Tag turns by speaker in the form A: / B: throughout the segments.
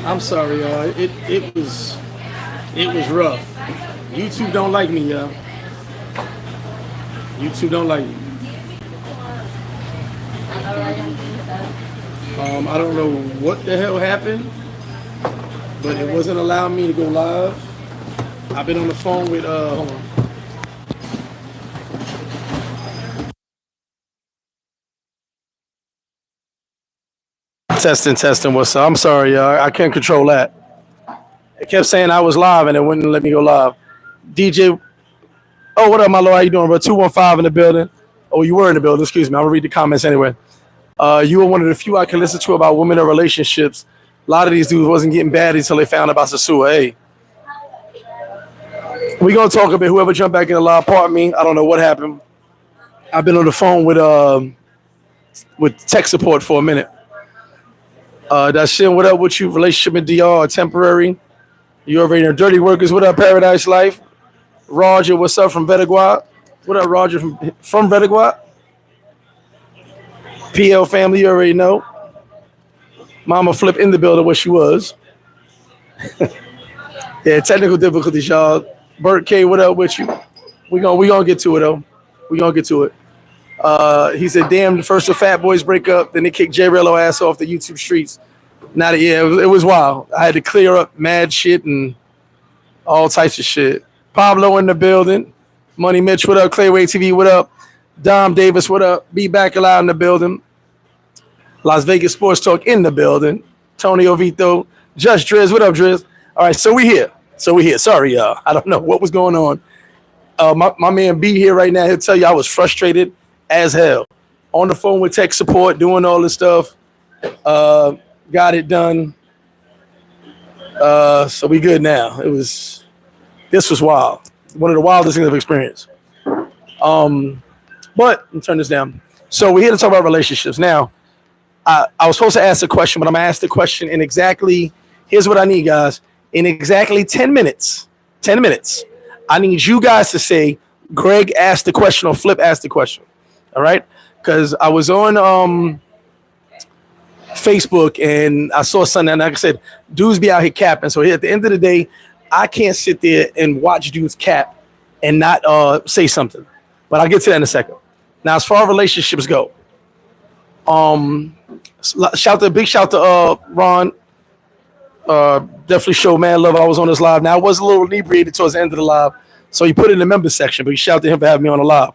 A: I'm sorry, y'all. It was rough. YouTube don't like me, y'all. YouTube don't like me. I don't know what the hell happened, but it wasn't allowing me to go live. I've been on the phone with hold on. Testing. What's up? I'm sorry, y'all. I can't control that. It kept saying I was live and it wouldn't let me go live. DJ, oh, what up, my lord? How you doing, bro? 215 in the building. Oh, you were in the building. Excuse me. I'm gonna read the comments anyway. You were one of the few I can listen to about women or relationships. A lot of these dudes wasn't getting bad until they found about Sosua. Hey, we gonna talk a bit. Whoever jumped back in the live, pardon me. I don't know what happened. I've been on the phone with tech support for a minute. That shit, what up with you? Relationship in DR or temporary? You already know. Dirty Workers, what up? Paradise Life. Roger, what's up from Vedagua? What up, Roger from Vedagua? PL family, you already know. Mama Flip in the building where she was. Yeah, technical difficulties, y'all. Bert K, what up with you? We gonna get to it though. We gonna get to it. He said, damn, first the Fat Boys break up, then they kicked J Rello ass off the YouTube streets. Now that, yeah, it was wild. I had to clear up mad shit and all types of shit. Pablo in the building. Money Mitch, what up? Clayway TV, what up? Dom Davis, what up? Be Back Alive in the building. Las Vegas Sports Talk in the building. Tony Ovito, Just Driz, what up, Driz? All right, so we here. Sorry, y'all. I don't know what was going on. My man B here right now, he'll tell you I was frustrated as hell. On the phone with tech support, doing all this stuff. Got it done. So we good now. This was wild. One of the wildest things I've experienced. But let me turn this down. So we're here to talk about relationships. Now, I was supposed to ask a question, but I'm gonna ask the question in exactly, here's what I need, guys. In exactly 10 minutes, I need you guys to say, Greg asked the question or Flip asked the question. All right? Because I was on Facebook and I saw something, and like I said, dudes be out here capping. So here at the end of the day, I can't sit there and watch dudes cap and not say something. But I'll get to that in a second. Now, as far as relationships go, big shout to Ron. Definitely showed man love. I was on this live. Now I was a little inebriated towards the end of the live, so he put it in the members section. But shout to him for having me on the live.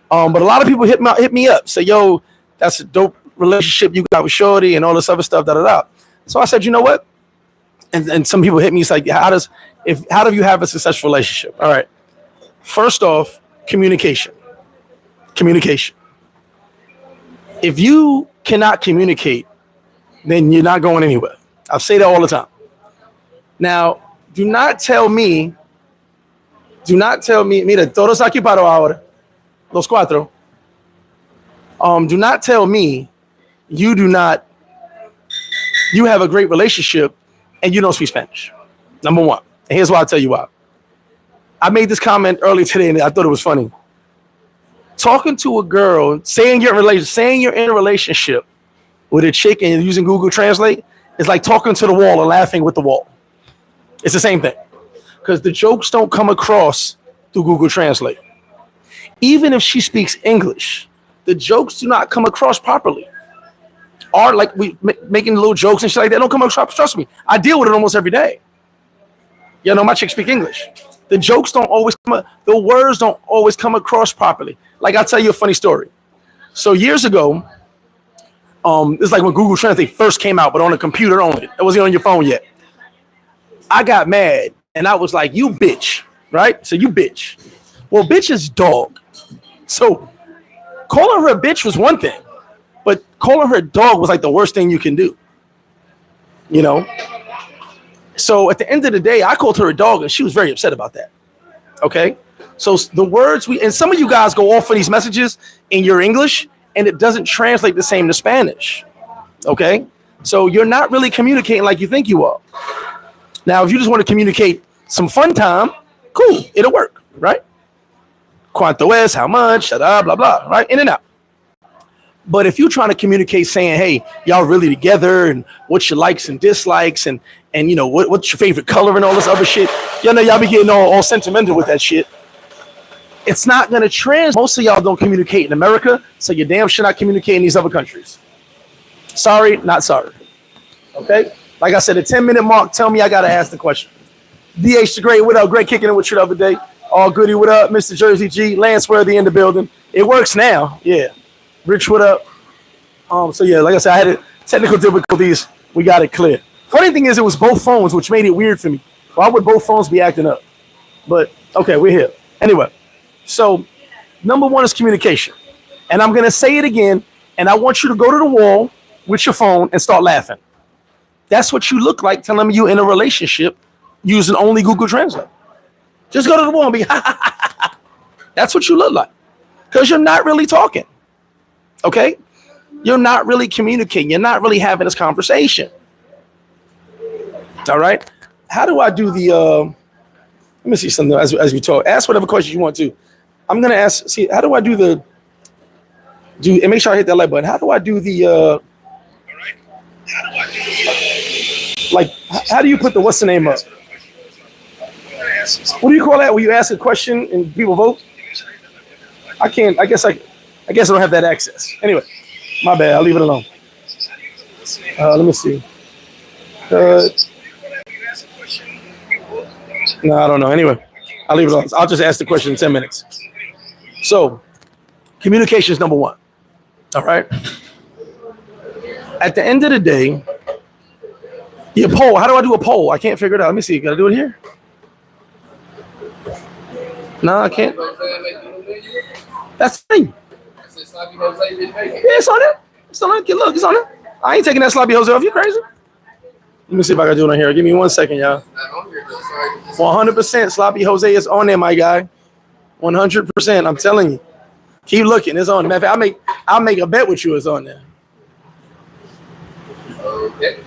A: But a lot of people hit me up, say, "Yo, that's a dope relationship you got with Shorty and all this other stuff." So I said, you know what? And some people hit me. It's like, how do you have a successful relationship? All right. First off, communication. If you cannot communicate, then you're not going anywhere. I say that all the time. Now, do not tell me, mira, todos aquí para ahora, los cuatro. Do not tell me you have a great relationship and you don't speak Spanish. Number one. And here's why I'll tell you why. I made this comment earlier today and I thought it was funny. Talking to a girl, saying you're in a relationship with a chick and using Google Translate is like talking to the wall and laughing with the wall. It's the same thing. Because the jokes don't come across through Google Translate. Even if she speaks English, the jokes do not come across properly. Or like we making little jokes and shit like that don't come across. Trust me, I deal with it almost every day. You know, my chick speak English. The jokes don't always the words don't always come across properly. Like, I'll tell you a funny story. So years ago, it's like when Google Translate first came out, but on a computer only. It wasn't on your phone yet. I got mad and I was like, you bitch, right? So you bitch. Well, bitch is dog. So calling her a bitch was one thing, but calling her a dog was like the worst thing you can do. You know? So at the end of the day, I called her a dog and she was very upset about that. Okay? So the words and some of you guys go off of these messages in your English and it doesn't translate the same to Spanish. Okay? So you're not really communicating like you think you are. Now, if you just want to communicate some fun time, cool, it'll work, right? Cuánto es, how much, blah, blah, blah, right? In and out. But if you're trying to communicate saying, hey, y'all really together and what's your likes and dislikes and and what's your favorite color and all this other shit. Y'all be getting all sentimental with that shit. It's not gonna translate. Most of y'all don't communicate in America, so you damn sure not communicate in these other countries. Sorry, not sorry. Okay? Like I said, the 10-minute mark, tell me I gotta ask the question. DH the Great, what up? Great kicking it with you the other day. All goody, what up? Mr. Jersey G, Lance Worthy in the building. It works now, yeah. Rich, what up? So yeah, like I said, I had technical difficulties. We got it clear. Funny thing is, it was both phones, which made it weird for me. Why would both phones be acting up? But okay, we're here. Anyway, so number one is communication. And I'm gonna say it again, and I want you to go to the wall with your phone and start laughing. That's what you look like telling me you're in a relationship using only Google Translate. Just go to the wall and be ha ha ha ha. That's what you look like. Because you're not really talking. Okay? You're not really communicating. You're not really having this conversation. All right? How do I do the let me see something as we talk. Ask whatever questions you want to. I'm gonna ask, see, how do I do and make sure I hit that like button. How do I do the like how do you put the what's the name up? What do you call that when you ask a question and people vote? I can't. I guess I don't have that access. Anyway, my bad. I'll leave it alone. Let me see. No, I don't know. Anyway, I'll leave it alone. I'll just ask the question in 10 minutes. So, communication is number one. All right. At the end of the day, your poll. How do I do a poll? I can't figure it out. Let me see. Can I do it here? No, I can't. That's the thing. Yeah, it's on it. It's on it. Look, it's on it. I ain't taking that sloppy Jose off. You crazy? Let me see if I can do it on here. Give me 1 second, y'all. 100% sloppy Jose is on there, my guy. 100%. I'm telling you. Keep looking. It's on. Matter of fact, I'll make a bet with you. It's on there. Okay.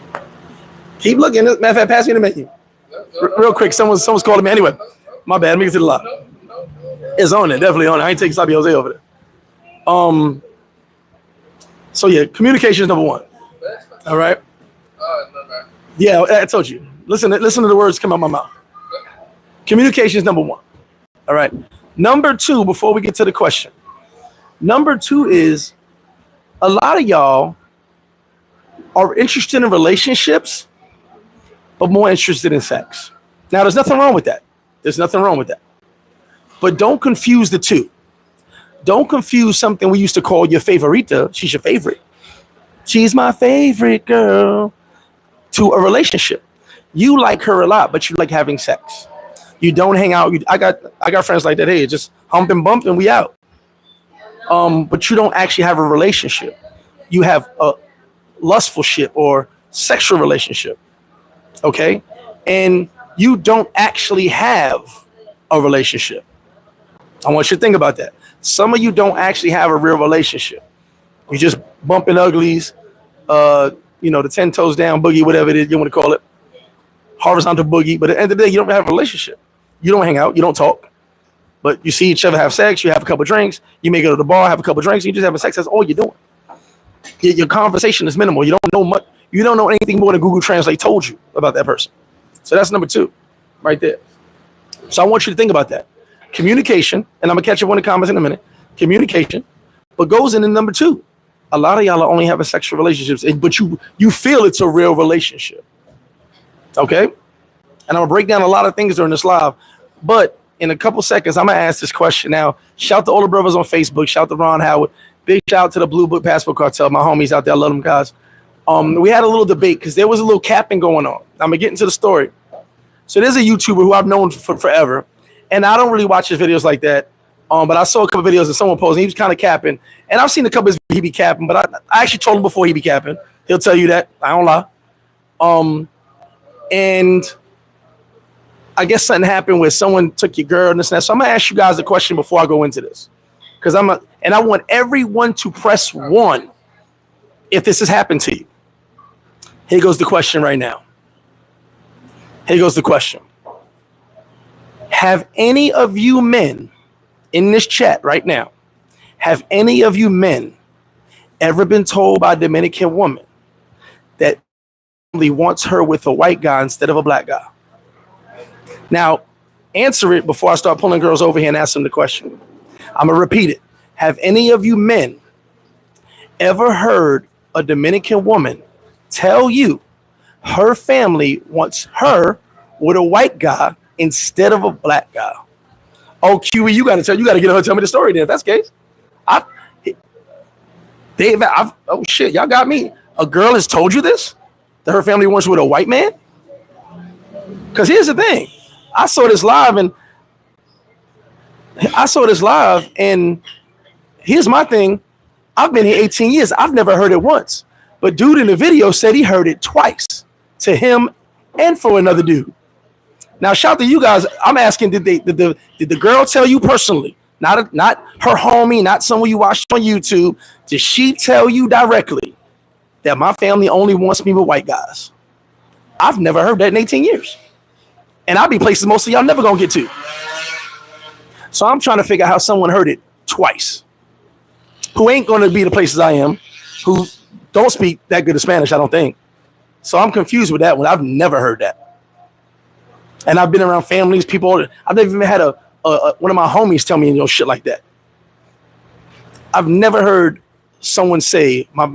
A: Keep looking. Matter of fact, pass me the menu. Real quick. Someone's calling me. Anyway, my bad. Let me get to the lot. It's on there. Definitely on there. I ain't taking sloppy Jose over there. So yeah, communication is number one. All right. Yeah, I told you. Listen to the words come out my mouth. Communication is number one. All right. Number two, before we get to the question. Number two is a lot of y'all are interested in relationships, but more interested in sex. Now, there's nothing wrong with that. There's nothing wrong with that. But don't confuse the two. Don't confuse something we used to call your favorita. She's your favorite. She's my favorite girl. To a relationship. You like her a lot, but you like having sex. You don't hang out. I got friends like that. Hey, just hump and bump and we out. But you don't actually have a relationship. You have a lustful ship or sexual relationship. Okay? And you don't actually have a relationship. I want you to think about that. Some of you don't actually have a real relationship. You just bumping uglies, the 10 toes down boogie, whatever it is you want to call it, horizontal boogie. But at the end of the day, you don't have a relationship. You don't hang out. You don't talk. But you see each other have sex. You have a couple of drinks. You may go to the bar, have a couple of drinks. You just have sex. That's all you're doing. Your conversation is minimal. You don't know much. You don't know anything more than Google Translate told you about that person. So that's number two right there. So I want you to think about that. Communication, and I'm going to catch up on the comments in a minute. Communication, but goes into number two. A lot of y'all are only having sexual relationships, but you feel it's a real relationship. Okay? And I'm going to break down a lot of things during this live. But in a couple seconds, I'm going to ask this question. Now, shout to all the brothers on Facebook. Shout to Ron Howard. Big shout out to the Blue Book Passport Cartel. My homies out there. I love them guys. We had a little debate because there was a little capping going on. I'm going to get into the story. So there's a YouTuber who I've known for forever. And I don't really watch his videos like that. But I saw a couple of videos of someone posting. He was kind of capping. And I've seen a couple of he be capping. But I actually told him before he be capping. He'll tell you that. I don't lie. And I guess something happened where someone took your girl and this and that. So I'm going to ask you guys a question before I go into this. Because I want everyone to press 1 if this has happened to you. Here goes the question right now. Here goes the question. Have any of you men in this chat right now, have any of you men ever been told by a Dominican woman that wants her with a white guy instead of a black guy. Now, answer it before I start pulling girls over here and ask them the question. I'm going to repeat it. Have any of you men ever heard a Dominican woman tell you her family wants her with a white guy instead of a black guy? Oh, QE, you got to get her to tell me the story then. If that's the case. Oh shit, y'all got me. A girl has told you this? That her family wants with a white man? Because here's the thing. I saw this live and here's my thing. I've been here 18 years. I've never heard it once. But dude in the video said he heard it twice to him and for another dude. Now, shout to you guys. I'm asking, did the girl tell you personally? Not her homie, not someone you watched on YouTube. Did she tell you directly that my family only wants me with white guys? I've never heard that in 18 years. And I'll be places most of y'all never gonna get to. So I'm trying to figure out how someone heard it twice. Who ain't gonna be the places I am, who don't speak that good of Spanish, I don't think. So I'm confused with that one. I've never heard that. And I've been around families, people. I've never even had one of my homies tell me, shit like that. I've never heard someone say my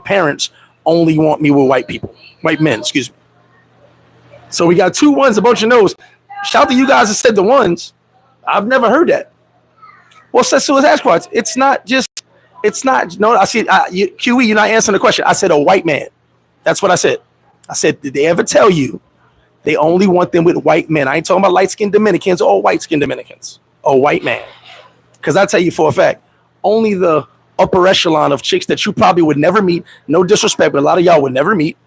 A: parents only want me with white men, excuse me. So we got 2 ones, a bunch of no's. Shout to you guys that said the ones. I've never heard that. Well, Sosua Sasquatch, no, I see, QE, you're not answering the question. I said a white man. That's what I said. I said, did they ever tell you they only want them with white men? I ain't talking about light-skinned Dominicans or white-skinned Dominicans. A white man. Because I tell you for a fact, only the upper echelon of chicks that you probably would never meet, no disrespect, but a lot of y'all would never meet,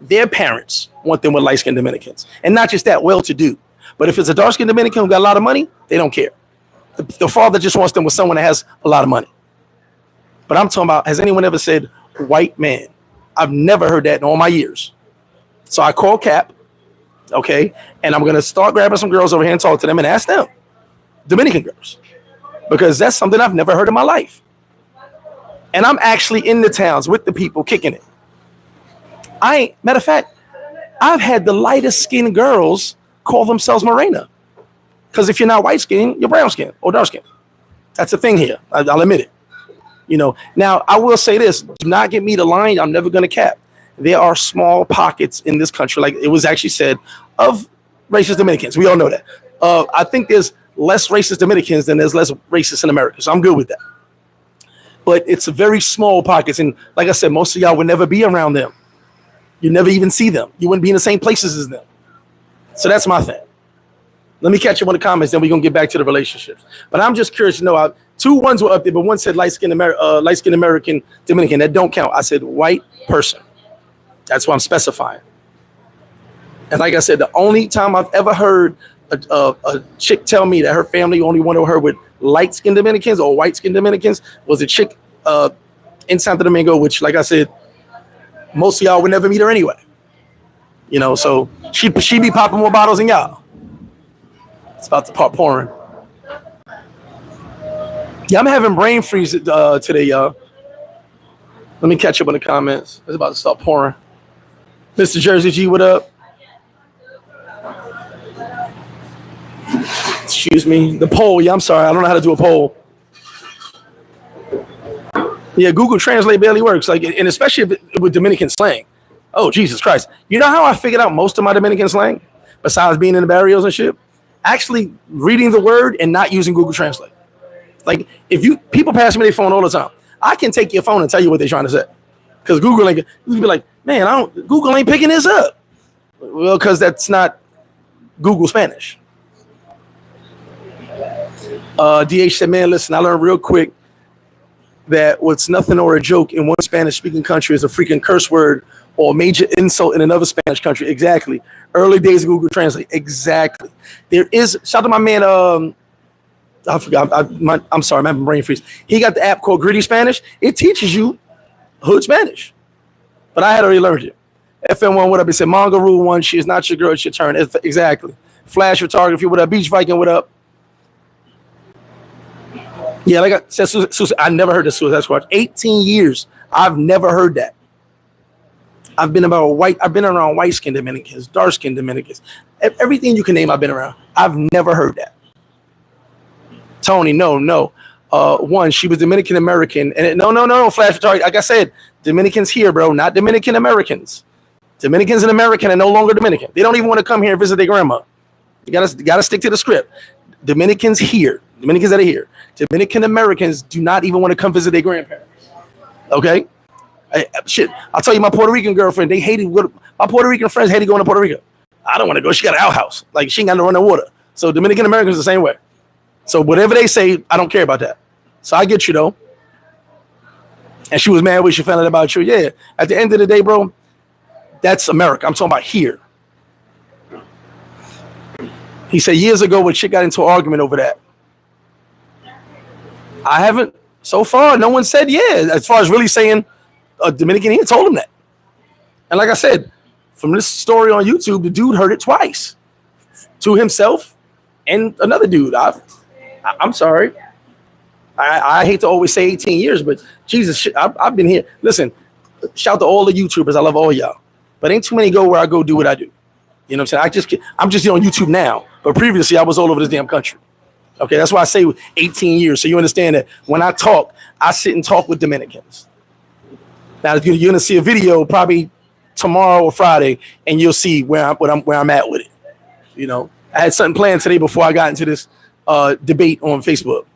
A: their parents want them with light-skinned Dominicans. And not just that, well-to-do. But if it's a dark-skinned Dominican who got a lot of money, they don't care. The father just wants them with someone that has a lot of money. But I'm talking about, has anyone ever said white man? I've never heard that in all my years. So I called Cap, okay, and I'm going to start grabbing some girls over here and talk to them and ask them, Dominican girls, because that's something I've never heard in my life. And I'm actually in the towns with the people kicking it. Matter of fact, I've had the lightest skinned girls call themselves Morena. Because if you're not white skin, you're brown skin or dark skin. That's the thing here. I'll admit it. Now I will say this, do not get me to line. I'm never going to cap. There are small pockets in this country, like it was actually said, of racist Dominicans. We all know that. I think there's less racist Dominicans than there's less racists in America. So I'm good with that. But it's a very small pockets. And like I said, most of y'all would never be around them. You never even see them. You wouldn't be in the same places as them. So that's my thing. Let me catch up on the comments, then we're going to get back to the relationships. But I'm just curious to know, 2 ones were up there, but one said light-skinned American Dominican. That don't count. I said white person. That's what I'm specifying. And like I said, the only time I've ever heard a chick tell me that her family only wanted her with light-skinned Dominicans or white-skinned Dominicans was a chick in Santo Domingo, which, like I said, most of y'all would never meet her anyway. So she be popping more bottles than y'all. It's about to pop pouring. Yeah, I'm having brain freeze today, y'all. Let me catch up on the comments. It's about to start pouring. Mr. Jersey G, what up? Excuse me. The poll. Yeah, I'm sorry. I don't know how to do a poll. Yeah, Google Translate barely works. And especially with Dominican slang. Oh, Jesus Christ. You know how I figured out most of my Dominican slang? Besides being in the barrios and shit? Actually reading the word and not using Google Translate. Like, people pass me their phone all the time. I can take your phone and tell you what they're trying to say. Because Google ain't, you be like, man, Google ain't picking this up. Well, because that's not Google Spanish. DH said, man, listen, I learned real quick that what's nothing or a joke in one Spanish-speaking country is a freaking curse word or a major insult in another Spanish country. Exactly. Early days of Google Translate. Exactly. There is, shout out to my man, I forgot, I'm sorry, I'm having brain freeze. He got the app called Gritty Spanish. It teaches you hood Spanish. But I had already learned it. FM1, what up? It said, Manga Rule 1, she is not your girl, it's your turn. Exactly. Flash Photography, what up? Beach Viking, what up? Yeah, like I said, I never heard of Sosua Sasquatch. 18 years, I've never heard that. I've been around white skinned Dominicans, dark skinned Dominicans. Everything you can name, I've been around. I've never heard that. Tony, no. One, she was Dominican American, and no, flash retarded. Like I said, Dominicans here, bro, not Dominican Americans. Dominicans and American are no longer Dominican. They don't even want to come here and visit their grandma. You gotta stick to the script. Dominicans here, Dominicans that are here. Dominican Americans do not even want to come visit their grandparents. Okay? I'll tell you, my Puerto Rican girlfriend, my Puerto Rican friends hated going to Puerto Rico. I don't want to go. She got an outhouse. Like, she ain't got to run no water. So Dominican Americans the same way. So whatever they say, I don't care about that. So I get you, though. And she was mad when she found out about you. Yeah. At the end of the day, bro, that's America. I'm talking about here. He said years ago when chick got into an argument over that. I haven't, so far, no one said yeah. As far as really saying a Dominican here told him that. And like I said, from this story on YouTube, the dude heard it twice. To himself and another dude. I'm sorry. I hate to always say 18 years, but Jesus, I've been here. Listen, shout to all the YouTubers. I love all y'all. But ain't too many go where I go do what I do. You know what I'm saying? I'm just on YouTube now. But previously, I was all over this damn country. Okay, that's why I say 18 years. So you understand that when I talk, I sit and talk with Dominicans. Now, you're going to see a video probably tomorrow or Friday, and you'll see where I'm at with it. You know, I had something planned today before I got into this debate on Facebook.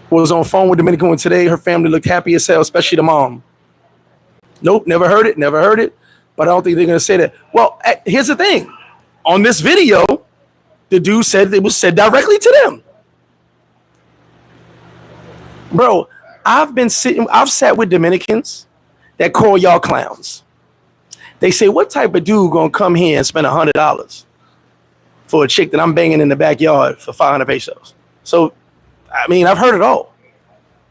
A: Was on phone with Dominican one today. Her family looked happy as hell, especially the mom. Nope, never heard it. But I don't think they're going to say that. Well, here's the thing. On this video, the dude said it was said directly to them. Bro, I've sat with Dominicans that call y'all clowns. They say, what type of dude going to come here and spend $100 for a chick that I'm banging in the backyard for 500 pesos? So, I mean, I've heard it all.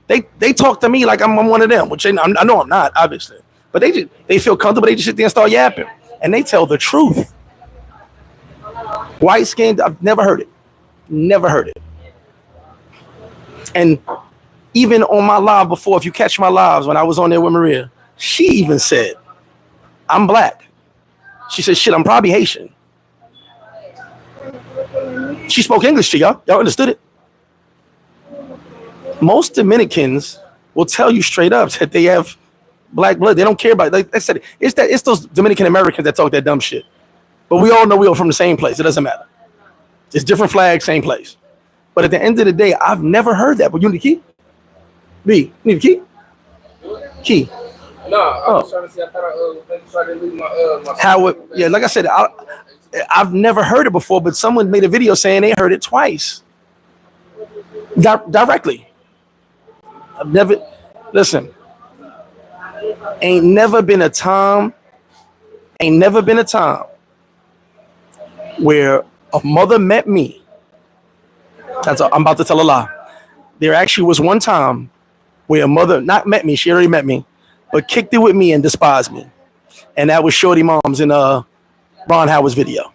A: They talk to me like I'm one of them, which I know I'm not, obviously. But they feel comfortable. They just sit there and start yapping. And they tell the truth. White skin, I've never heard it. Never heard it. And even on my live before, if you catch my lives when I was on there with Maria, she even said, I'm black. She said, shit, I'm probably Haitian. She spoke English to y'all. Y'all understood it. Most Dominicans will tell you straight up that they have black blood. They don't care about it. Like I said, it's those Dominican Americans that talk that dumb shit. But we all know we are from the same place. It doesn't matter. It's different flags, same place. But at the end of the day, I've never heard that. But you need a key? B, you need a key? Key.
B: No, I was trying to see. I thought I tried to leave my
A: how it, yeah, like I said, I've never heard it before, but someone made a video saying they heard it twice. Directly. I've never, listen, ain't never been a time where a mother met me. I'm about to tell a lie. There actually was one time where a mother not met me, she already met me, but kicked it with me and despised me. And that was Shorty Moms in Ron Howard's video.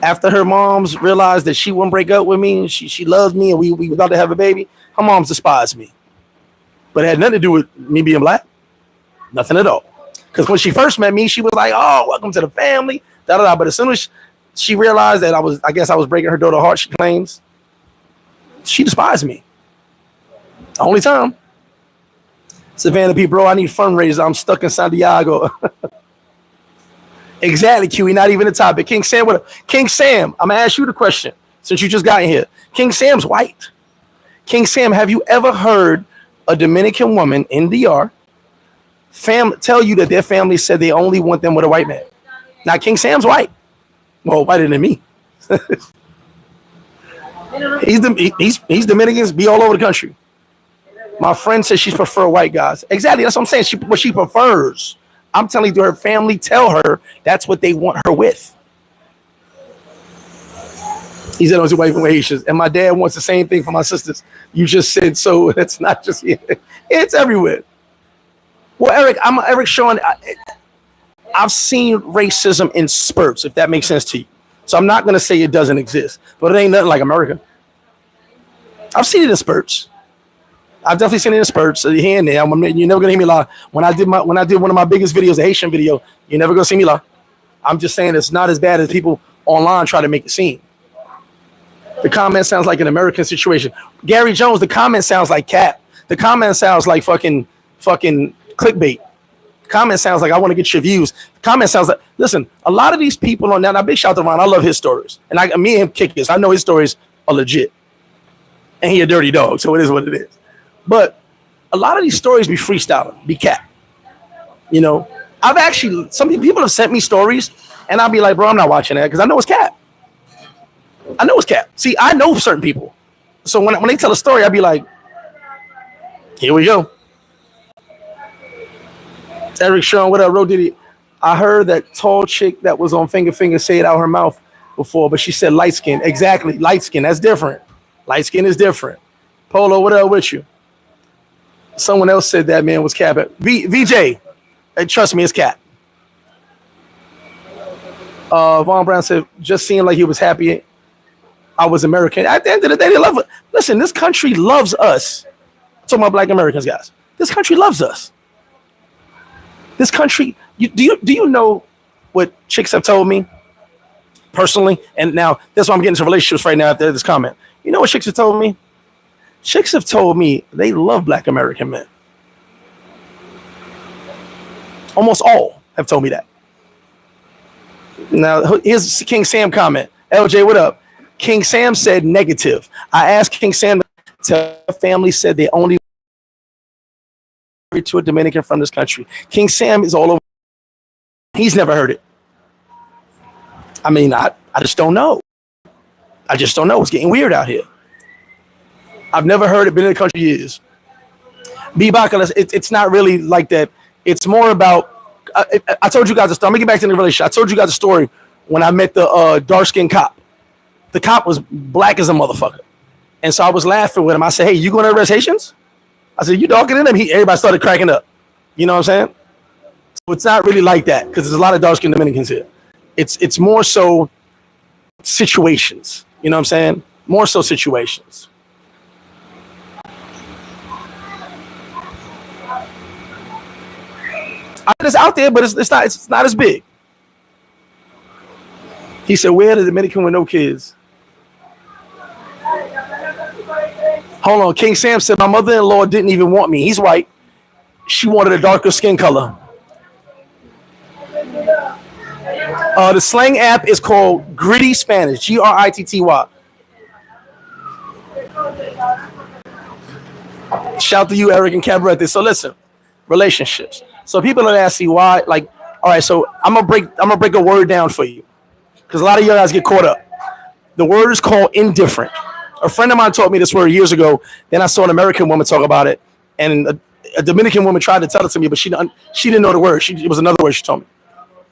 A: After her moms realized that she wouldn't break up with me, she loved me, and we were about to have a baby, her moms despised me. But it had nothing to do with me being black. Nothing at all. Because when she first met me, she was like, oh, welcome to the family. But as soon as she realized that I was breaking her daughter's heart, she claims, she despised me. The only time. Savannah P, bro, I need fundraisers. I'm stuck in Santiago. Exactly, QE, not even the topic. King Sam, King Sam, I'm going to ask you the question since you just got in here. King Sam's white. King Sam, have you ever heard a Dominican woman in DR tell you that their family said they only want them with a white man? Now, King Sam's white. Well, whiter than me. He's Dominicans, be all over the country. My friend says she prefer white guys. Exactly, that's what I'm saying. What she prefers. I'm telling you, her family tell her that's what they want her with. He said, I was white from Haitians. And my dad wants the same thing for my sisters. You just said so. It's not just here. It's everywhere. Well, Eric, I'm Eric Sean. I've seen racism in spurts, if that makes sense to you. So I'm not going to say it doesn't exist, but it ain't nothing like America. I've seen it in spurts. I've definitely seen it in spurts here and there. You're never gonna hear me lie. When I did one of my biggest videos, the Haitian video, you're never gonna see me lie. I'm just saying it's not as bad as people online try to make it seem. The comment sounds like an American situation. Gary Jones, the comment sounds like cap. The comment sounds like fucking clickbait. The comment sounds like I want to get your views. The comment sounds like, listen, a lot of these people on now big shout to Ron. I love his stories. And me and him kick this. I know his stories are legit. And he a dirty dog, so it is what it is. But a lot of these stories be freestyling, be cap. You know, I've actually, some people have sent me stories and I'll be like, bro, I'm not watching that because I know it's cap. I know it's cap. See, I know certain people. So when they tell a story, I'll be like, here we go. Eric Sean, what up, Ro Diddy? I heard that tall chick that was on Finger say it out her mouth before, but she said light skin. Exactly, light skin, that's different. Light skin is different. Polo, what up with you? Someone else said that man was cap. VJ, trust me, it's cap. Von Brown said, just seemed like he was happy I was American. At the end of the day, they love it. Listen, this country loves us. I'm talking about black Americans, guys. This country loves us. This country, do you know what chicks have told me personally? And now, that's why I'm getting into relationships right now after this comment. You know what chicks have told me? Chicks have told me they love black American men. Almost all have told me that. Now, here's King Sam comment. LJ, what up? King Sam said negative. I asked King Sam to family said they only to a Dominican from this country. King Sam is all over. He's never heard it. I mean, I just don't know. I just don't know. It's getting weird out here. I've never heard it. Been in the country years. B-Baka, it's not really like that. It's more about. I told you guys a story. I'm gonna get back to the relationship. I told you guys a story when I met the dark-skinned cop. The cop was black as a motherfucker. And so I was laughing with him. I said, hey, you going to arrest Haitians? I said, you darker than them? Everybody started cracking up. You know what I'm saying? So it's not really like that because there's a lot of dark-skinned Dominicans here. It's more so situations. You know what I'm saying? More so situations. It's out there, but it's not as big. He said, where the Dominican with no kids? Hold on. King Sam said, my mother-in-law didn't even want me. He's white. She wanted a darker skin color. The slang app is called Gritty Spanish. Gritty. Shout to you, Eric and Cabaret. So listen, relationships. So people are asking why, like, all right, so I'm gonna break a word down for you. Because a lot of you guys get caught up. The word is called indifferent. A friend of mine taught me this word years ago. Then I saw an American woman talk about it. And a Dominican woman tried to tell it to me, but she didn't know the word. It was another word she told me.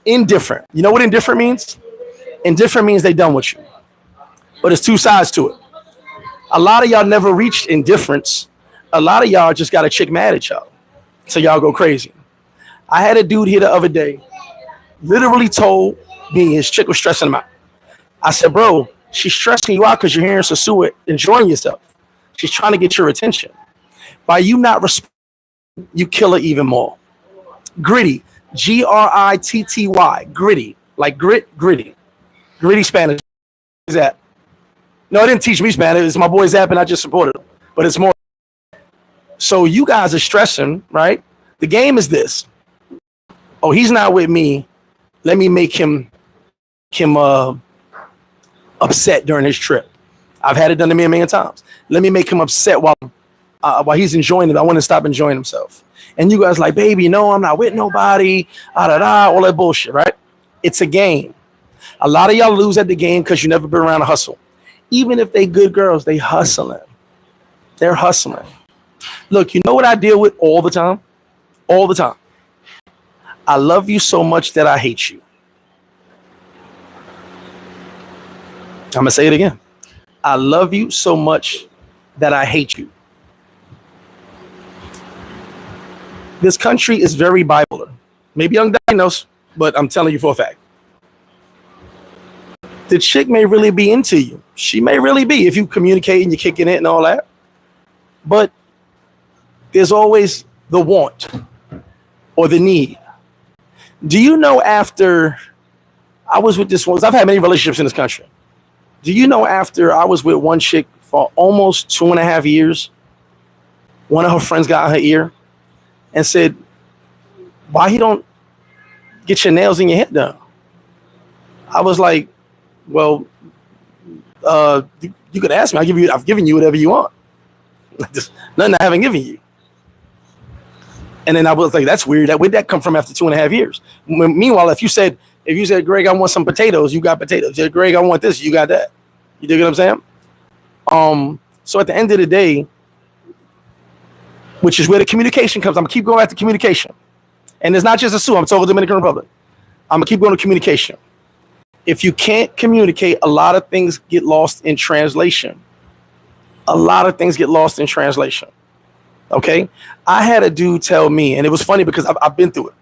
A: Indifferent. You know what indifferent means? Indifferent means they done with you. But it's two sides to it. A lot of y'all never reached indifference. A lot of y'all just got a chick mad at y'all. So y'all go crazy. I had a dude here the other day, literally told me his chick was stressing him out. I said, bro, she's stressing you out because you're hearing Sosua enjoying yourself. She's trying to get your attention. By you not responding, you kill her even more. Gritty, Gritty, gritty, like gritty. Gritty Spanish. What is that? No, it didn't teach me Spanish. It's my boy's app and I just supported him. But it's more. So you guys are stressing, right? The game is this. Oh, he's not with me. Let me make him upset during his trip. I've had it done to me a million times. Let me make him upset while he's enjoying it. I want to stop enjoying himself. And you guys like, baby, no, I'm not with nobody. All that bullshit, right? It's a game. A lot of y'all lose at the game because you never been around a hustle. Even if they good girls, they hustling. They're hustling. Look, you know what I deal with all the time? All the time. I love you so much that I hate you. I'm going to say it again. I love you so much that I hate you. This country is very bipolar. Maybe undiagnosed, but I'm telling you for a fact. The chick may really be into you. She may really be if you communicate and you're kicking it and all that. But there's always the want or the need. Do you know after I was with this one, I've had many relationships in this country. Do you know after I was with one chick for almost 2.5 years, one of her friends got in her ear and said, why you don't get your nails and your hair done? I was like, well, you could ask me. I've given you whatever you want. Just nothing I haven't given you. And then I was like, that's weird. Where'd that come from after 2.5 years? Meanwhile, if you said, Greg, I want some potatoes, you got potatoes. You said, Greg, I want this, you got that. You dig what I'm saying? So at the end of the day, which is where the communication comes. I'm gonna keep going back to communication. And it's not just a Sue, I'm talking Dominican Republic. I'm gonna keep going to communication. If you can't communicate, a lot of things get lost in translation. A lot of things get lost in translation. Okay? I had a dude tell me, and it was funny because I've been through it.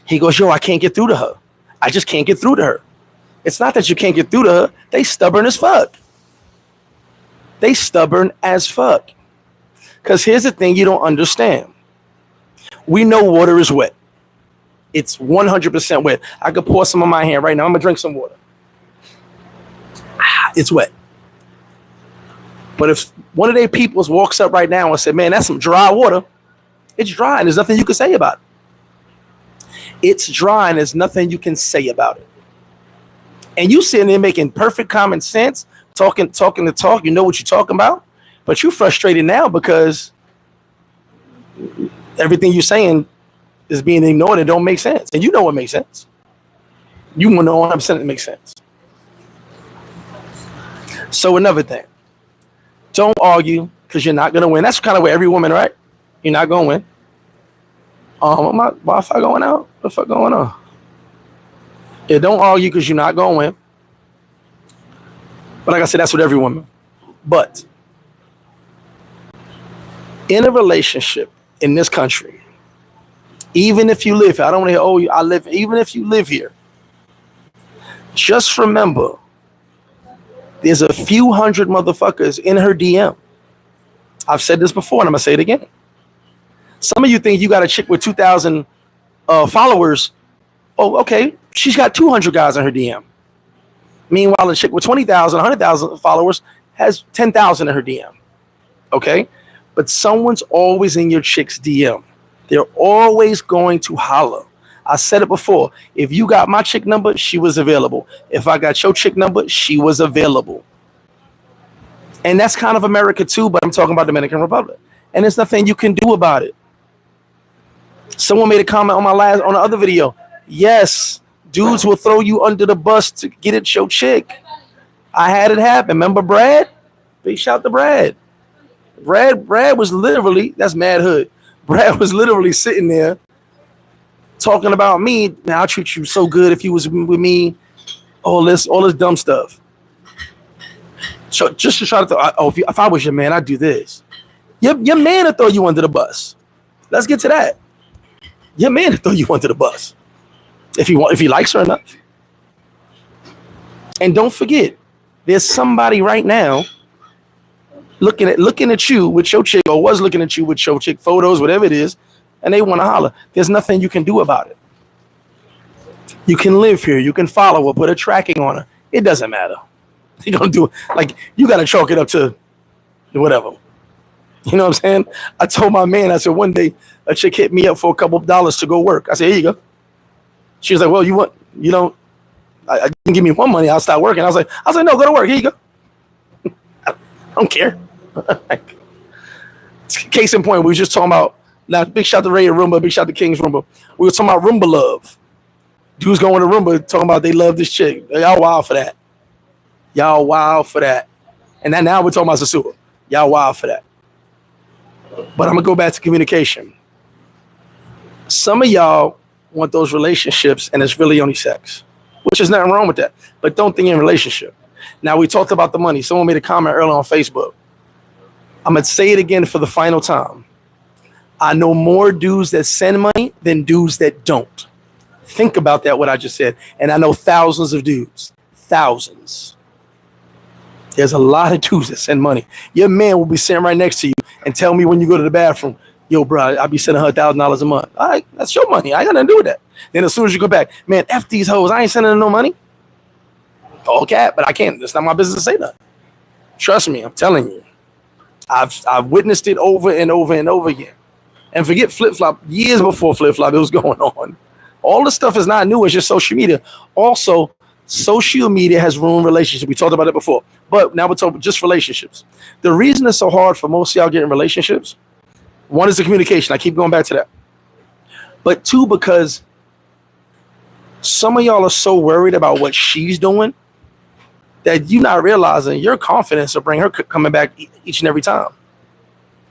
A: He goes, yo, I can't get through to her. I just can't get through to her. It's not that you can't get through to her. They stubborn as fuck. They stubborn as fuck. Because here's the thing you don't understand. We know water is wet. It's 100% wet. I could pour some on my hand right now. I'm going to drink some water. It's wet. But if one of their peoples walks up right now and said, man, that's some dry water, it's dry and there's nothing you can say about it. It's dry and there's nothing you can say about it. And you sitting there making perfect common sense, talking the talk, you know what you're talking about, but you're frustrated now because everything you're saying is being ignored and don't make sense. And you know what makes sense. You want to know 100% it makes sense. So another thing, don't argue because you're not going to win. That's kind of where every woman, right? You're not going to win. My Wi-Fi going out? What the fuck going on? Yeah, don't argue because you're not going to win. But like I said, that's with every woman. But in a relationship in this country, even if you live here, I don't want to hear, oh, I live, even if you live here, just remember, there's a few hundred motherfuckers in her DM. I've said this before and I'm going to say it again. Some of you think you got a chick with 2,000 followers. Oh, okay. She's got 200 guys in her DM. Meanwhile, a chick with 20,000, 100,000 followers has 10,000 in her DM. Okay? But someone's always in your chick's DM. They're always going to holler. I said it before. If you got my chick number, she was available. If I got your chick number, she was available. And that's kind of America too, but I'm talking about Dominican Republic. And there's nothing you can do about it. Someone made a comment on on the other video. Yes, dudes will throw you under the bus to get at your chick. I had it happen. Remember Brad? Big shout to Brad. Brad was literally, that's Mad Hood. Brad was literally sitting there talking about me. Now I'll treat you so good if you was with me. All this dumb stuff. So just to try to if I was your man, I'd do this. Your man will throw you under the bus. Let's get to that. Your man will throw you under the bus. If he likes her enough. And don't forget, there's somebody right now looking at you with your chick, or was looking at you with your chick, photos, whatever it is, and they want to holler. There's nothing you can do about it. You can live here. You can follow her, put a tracking on her. It doesn't matter. You don't do it. Like, you got to chalk it up to whatever. You know what I'm saying? I told my man, I said, one day a chick hit me up for a couple of dollars to go work. I said, here you go. She was like, well, I didn't give me one money. I'll start working. I was like, no, go to work. Here you go. I don't care. Case in point, we were just talking about, now big shout to Ray and Roomba, big shout to King's Roomba. We were talking about Roomba love. Dudes going to Roomba talking about they love this chick. Y'all wild for that. Y'all wild for that. And then now we're talking about Sosua. Y'all wild for that. But I'm going to go back to communication. Some of y'all want those relationships and it's really only sex, which is nothing wrong with that. But don't think in relationship. Now, we talked about the money. Someone made a comment earlier on Facebook. I'm going to say it again for the final time. I know more dudes that send money than dudes that don't. Think about that, what I just said. And I know thousands of dudes. Thousands. There's a lot of dudes that send money. Your man will be sitting right next to you and tell me when you go to the bathroom, Yo, bro, I be sending her $1,000 a month. All right, that's your money. I ain't got nothing to do with that. Then as soon as you come back, man, F these hoes. I ain't sending them no money. All cap, but I can't. It's not my business to say that. Trust me, I'm telling you. I've witnessed it over and over and over again. And forget flip-flop. Years before flip-flop, it was going on. All the stuff is not new. It's just social media. Also, social media has ruined relationships. We talked about it before. But now we're talking just relationships. The reason it's so hard for most of y'all getting relationships, one is the communication. I keep going back to that. But two, because some of y'all are so worried about what she's doing that you're not realizing your confidence will bring her coming back each and every time.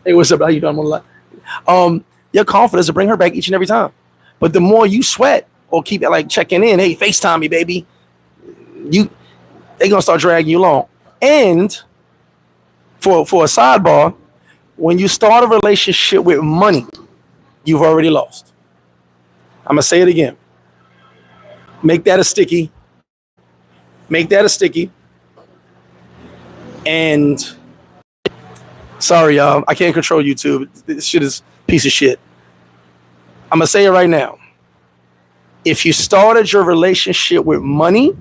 A: Hey, what's up? How you doing? I'm on your confidence will bring her back each and every time. But the more you sweat or keep it like checking in, hey, FaceTime me, baby, they're gonna start dragging you along. And for a sidebar, when you start a relationship with money, you've already lost. I'm gonna say it again. Make that a sticky. Make that a sticky. And sorry, y'all, I can't control YouTube. This shit is a piece of shit. I'm gonna say it right now. If you started your relationship with money,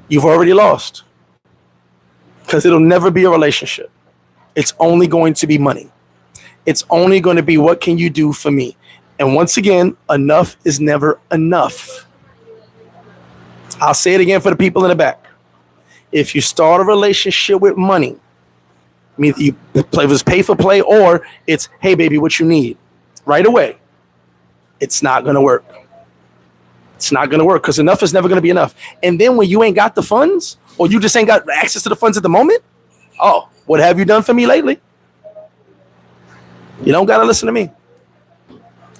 A: you've already lost. Because it'll never be a relationship. It's only going to be money. It's only going to be what can you do for me? And once again, enough is never enough. I'll say it again for the people in the back. If you start a relationship with money, I mean, you play this pay for play, or it's, hey, baby, what you need? Right away. It's not going to work. It's not going to work because enough is never going to be enough. And then when you ain't got the funds, or you just ain't got access to the funds at the moment, oh, what have you done for me lately? You don't got to listen to me.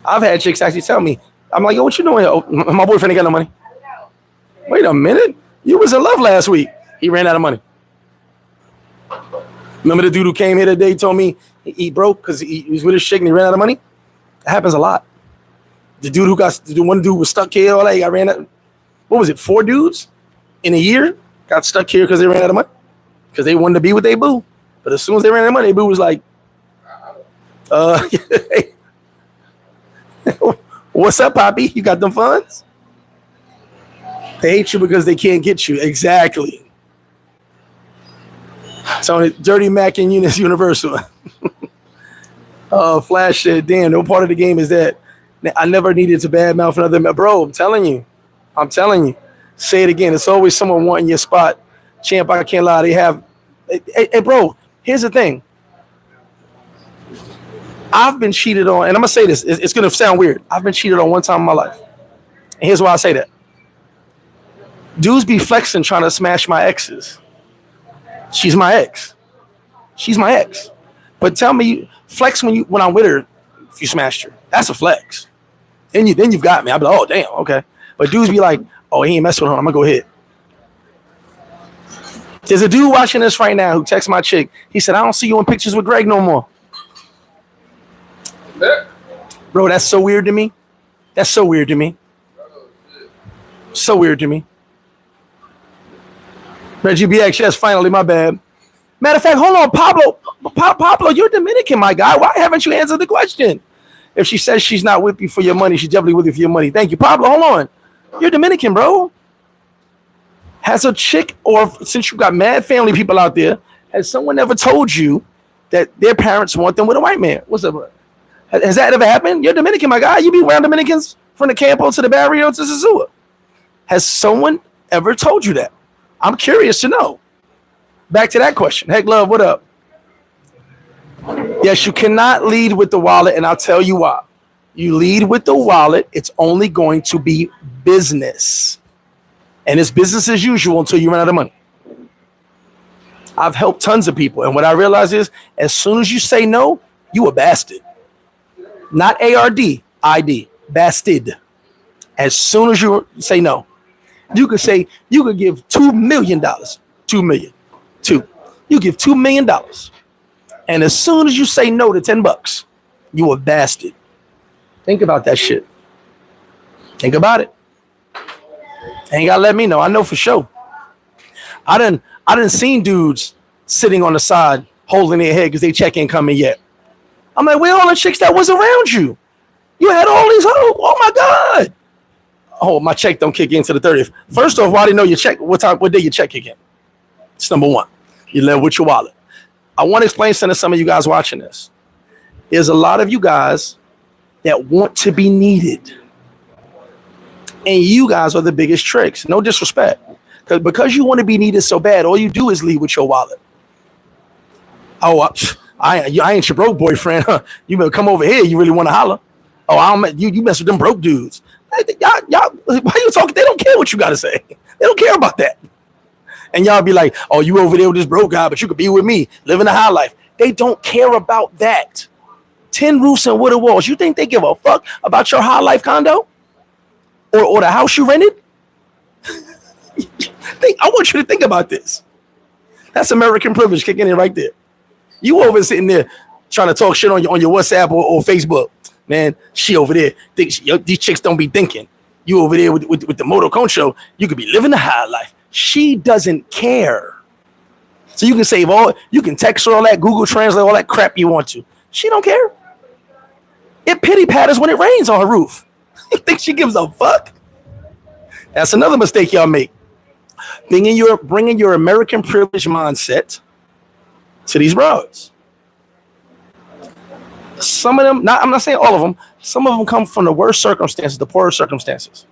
A: I've had chicks actually tell me, I'm like, yo, what you doing? Oh, my boyfriend ain't got no money. Wait a minute. You was in love last week. He ran out of money. Remember the dude who came here today told me he broke because he was with his chick and he ran out of money? That happens a lot. The dude the one dude was stuck here, all that, he got ran out. What was it, 4 dudes in a year got stuck here because they ran out of money? Because they wanted to be with their boo. But as soon as they ran out of money, their boo was like, what's up, Poppy? You got them funds? They hate you because they can't get you. Exactly. So Dirty Mac and Eunice Universal. Flash said, damn, no part of the game is that I never needed to badmouth another man. Bro, I'm telling you. Say it again. It's always someone wanting your spot. Champ, I can't lie. They have. Hey, bro, here's the thing. I've been cheated on, and I'm going to say this. It's going to sound weird. I've been cheated on one time in my life. And here's why I say that. Dudes be flexing trying to smash my exes. She's my ex. But tell me, flex when I'm with her, if you smashed her. That's a flex. Then you've got me. I'll be like, oh, damn, okay. But dudes be like, oh, he ain't messing with her. I'm going to go ahead. There's a dude watching this right now who texts my chick. He said, I don't see you in pictures with Greg no more. Bro, that's so weird to me. So weird to me. Reggie BX, yes, finally, my bad. Matter of fact, hold on, Pablo, you're Dominican, my guy. Why haven't you answered the question? If she says she's not with you for your money, she's definitely with you for your money. Thank you, Pablo. Hold on. You're Dominican, bro. Has a chick, or since you got mad family people out there, has someone ever told you that their parents want them with a white man? What's up, bro? Has that ever happened? You're Dominican, my guy. You be around Dominicans from the Campo to the Barrio to Sosua. Has someone ever told you that? I'm curious to know. Back to that question. Heck, love, what up? Yes, you cannot lead with the wallet, and I'll tell you why. You lead with the wallet, it's only going to be business. And it's business as usual until you run out of money. I've helped tons of people, and what I realize is, as soon as you say no, you a bastard. Not A-R-D, I-D, bastard. As soon as you say no. You could say, you could give $2 million. 2 million. You give $2 million. And as soon as you say no to $10, you a bastard. Think about that shit. Think about it. Ain't gotta let me know. I know for sure. I done seen dudes sitting on the side holding their head because they check ain't coming yet. I'm like, where all the chicks that was around you? You had all these hoes. Oh my God. Oh, my check don't kick in to the 30th. First off, why didn't know your check? What day your check kick in? It's number one. You live with your wallet. I want to explain something to some of you guys watching this. There's a lot of you guys that want to be needed. And you guys are the biggest tricks. No disrespect. Because you want to be needed so bad, all you do is leave with your wallet. Oh, I ain't your broke boyfriend. Huh? You better come over here. You really want to holler. Oh, you mess with them broke dudes. Y'all, why you talking? They don't care what you got to say. They don't care about that. And y'all be like, oh, you over there with this broke guy, but you could be with me, living a high life. They don't care about that. 10 roofs and wooden walls. You think they give a fuck about your high life condo? Or the house you rented? I want you to think about this. That's American privilege kicking in right there. You over sitting there trying to talk shit on your WhatsApp or Facebook. Man, she over there. These chicks don't be thinking. You over there with the moto concho, you could be living the high life. She doesn't care. So you can save you can text her all that, Google Translate, all that crap you want to. She don't care. It pity patters when it rains on her roof. You think she gives a fuck? That's another mistake y'all make. Bringing your American privilege mindset to these broads. Some of them, I'm not saying all of them, some of them come from the worst circumstances, the poorest circumstances.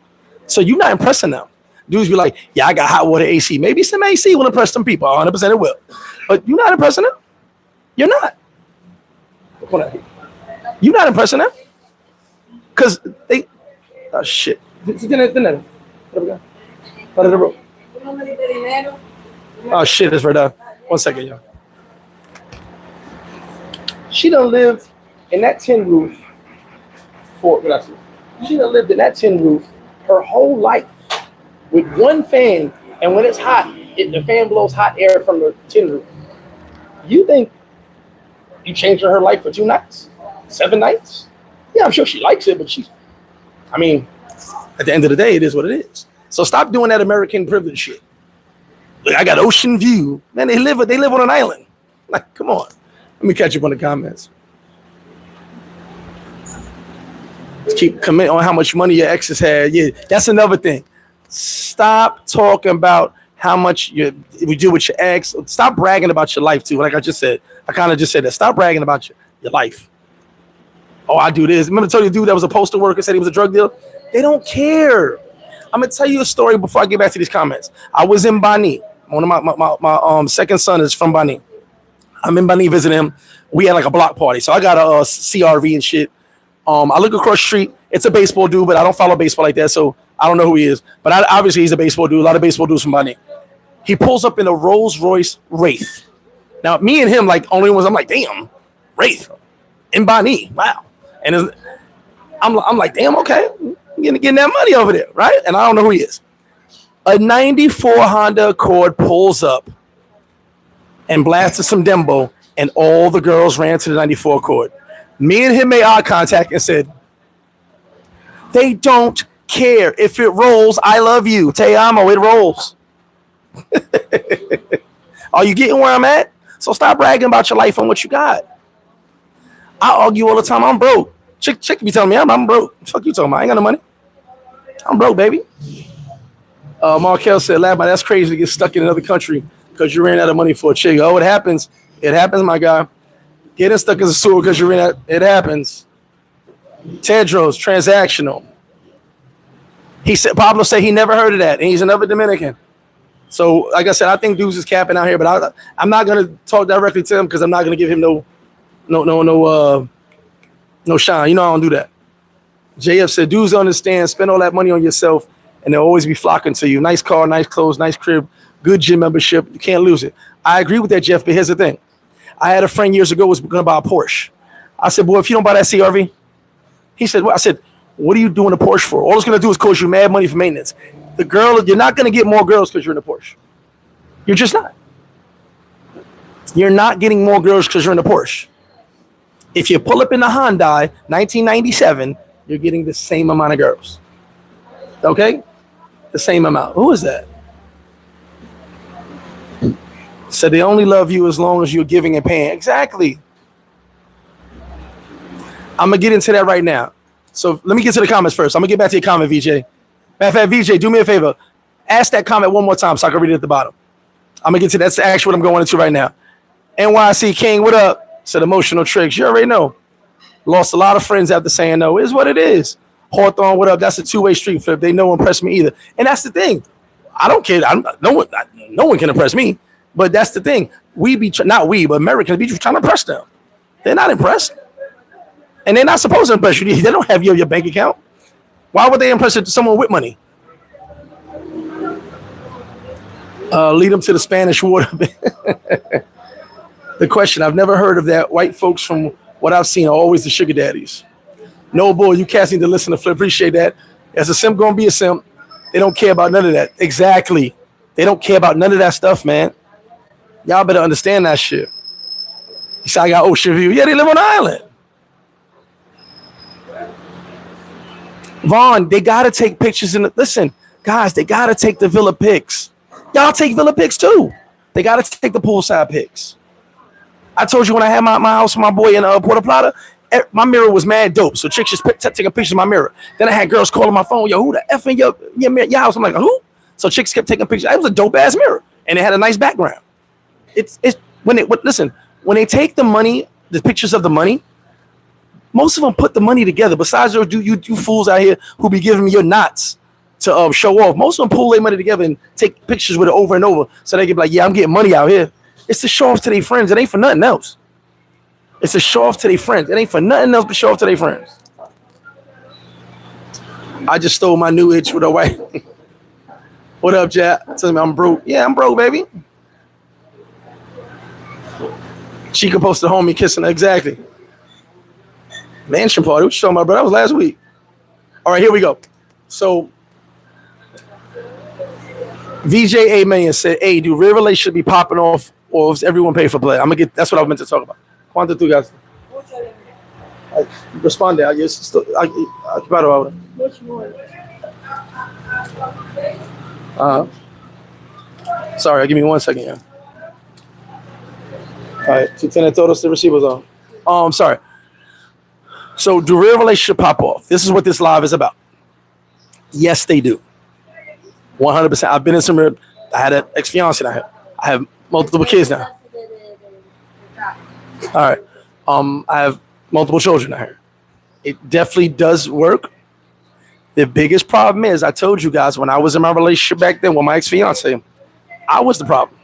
A: So you're not impressing them. Dudes be like, yeah, I got hot water AC. Maybe some AC will impress some people. 100% it will. But you're not impressing them. You're not. You're not impressing them. Because they, oh shit. Oh shit, it's verdad. 1 second, y'all. She done lived in that tin roof she done lived in that tin roof her whole life with one fan, and when it's hot, the fan blows hot air from the tin roof. You think you changing her life for 2 nights? 7 nights? Yeah, I'm sure she likes it, but at the end of the day, it is what it is. So stop doing that American privilege shit. Look, I got ocean view. Man, they live on an island. Like, come on. Let me catch up on the comments. Keep commenting on how much money your exes had. Yeah, that's another thing. Stop talking about how much you do with your ex. Stop bragging about your life too. Like I just said, I kind of just said that. Stop bragging about your life. Oh, I do this. Remember to tell you, dude that was a postal worker said he was a drug dealer? They don't care. I'm gonna tell you a story before I get back to these comments. I was in Bani. One of my second son is from Bani. I'm in Bani visiting him. We had like a block party, so I got a CRV and shit. I look across the street. It's a baseball dude, but I don't follow baseball like that, so I don't know who he is. But obviously, he's a baseball dude. A lot of baseball dudes from Bani. He pulls up in a Rolls Royce Wraith. Now, me and him, like, only ones. I'm like, damn, Wraith in Bani. Wow. And I'm like, damn, okay, getting that money over there, right? And I don't know who he is. A 94 Honda Accord pulls up and blasted some Dembo, and all the girls ran to the 94 Accord. Me and him made eye contact and said, they don't care. If it rolls, I love you. Te amo, it rolls. Are you getting where I'm at? So stop bragging about your life and what you got. I argue all the time. I'm broke. Chick be telling me I'm broke. Fuck you talking about? I ain't got no money. I'm broke, baby. Markel said, Lab, that's crazy to get stuck in another country because you ran out of money for a chick. Oh, it happens. It happens, my guy. Getting stuck as a sewer because you ran out. It happens. Tedros, transactional. He said, Pablo said he never heard of that, and he's another Dominican. So, like I said, I think dudes is capping out here, but I'm not gonna talk directly to him because I'm not gonna give him no shine. You know I don't do that. JF said, dudes understand, spend all that money on yourself, and they'll always be flocking to you. Nice car, nice clothes, nice crib, good gym membership. You can't lose it. I agree with that, Jeff, but here's the thing. I had a friend years ago who was gonna buy a Porsche. I said, boy, if you don't buy that CRV, he said, well, I said, what are you doing a Porsche for? All it's gonna do is cost you mad money for maintenance. The girl, you're not gonna get more girls because you're in a Porsche. You're just not. You're not getting more girls because you're in a Porsche. If you pull up in a Hyundai 1997, you're getting the same amount of girls. Okay? The same amount. Who is that? So they only love you as long as you're giving and paying. Exactly. I'm going to get into that right now. So let me get to the comments first. I'm going to get back to your comment, VJ. Matter of fact, VJ, do me a favor. Ask that comment one more time so I can read it at the bottom. I'm going to get to that's actually what I'm going into right now. NYC King, what up? Said emotional tricks. You already know. Lost a lot of friends after saying no. Is what it is. Hawthorne, what up? That's a two-way street flip. They don't impress me either. And that's the thing. I don't care. No one can impress me. But that's the thing. We be not we, but Americans be trying to impress them. They're not impressed, and they're not supposed to impress you. They don't have your bank account. Why would they impress someone with money? Lead them to the Spanish water. The question I've never heard of that. White folks, from what I've seen, are always the sugar daddies. No, boy, you cats need to listen to Flip. Appreciate that. As a simp, gonna be a simp. They don't care about none of that. Exactly. They don't care about none of that stuff, man. Y'all better understand that shit. You say I got ocean view. Yeah, they live on an island. Vaughn, they gotta take pictures listen, guys, they gotta take the villa pics. Y'all take villa pics too. They gotta take the poolside pics. I told you when I had my house with my boy in Puerto Plata, my mirror was mad dope. So chicks just taking pictures of my mirror. Then I had girls calling my phone, yo, who the F in your house? I'm like, who? So chicks kept taking pictures. It was a dope ass mirror, and it had a nice background. When they take the money, the pictures of the money, most of them put the money together. Besides you fools out here who be giving me your knots to show off. Most of them pull their money together and take pictures with it over and over so they can be like, yeah, I'm getting money out here. It's to show off to their friends. It ain't for nothing else. It's to show off to their friends. It ain't for nothing else but show off to their friends. I just stole my new itch with a white. What up, Jack? Tell me I'm broke. Yeah, I'm broke, baby. She could post a homie kissing her. Exactly. Mansion party. What you talking about, bro? That was last week. All right, here we go. So, VJ A Million said, hey, do real relationship be popping off or is everyone pay for play? That's what I was meant to talk about. Quanto tu guys? Responde.
B: Which one?
A: Sorry, give me 1 second here. All right, to tener todos the receivers on. Sorry. So, do real relationship pop off? This is what this live is about. Yes, they do. 100%. I've been in some. I had an ex-fiance now. I have multiple kids now. All right. I have multiple children out here. It definitely does work. The biggest problem is, I told you guys when I was in my relationship back then with my ex-fiance, I was the problem.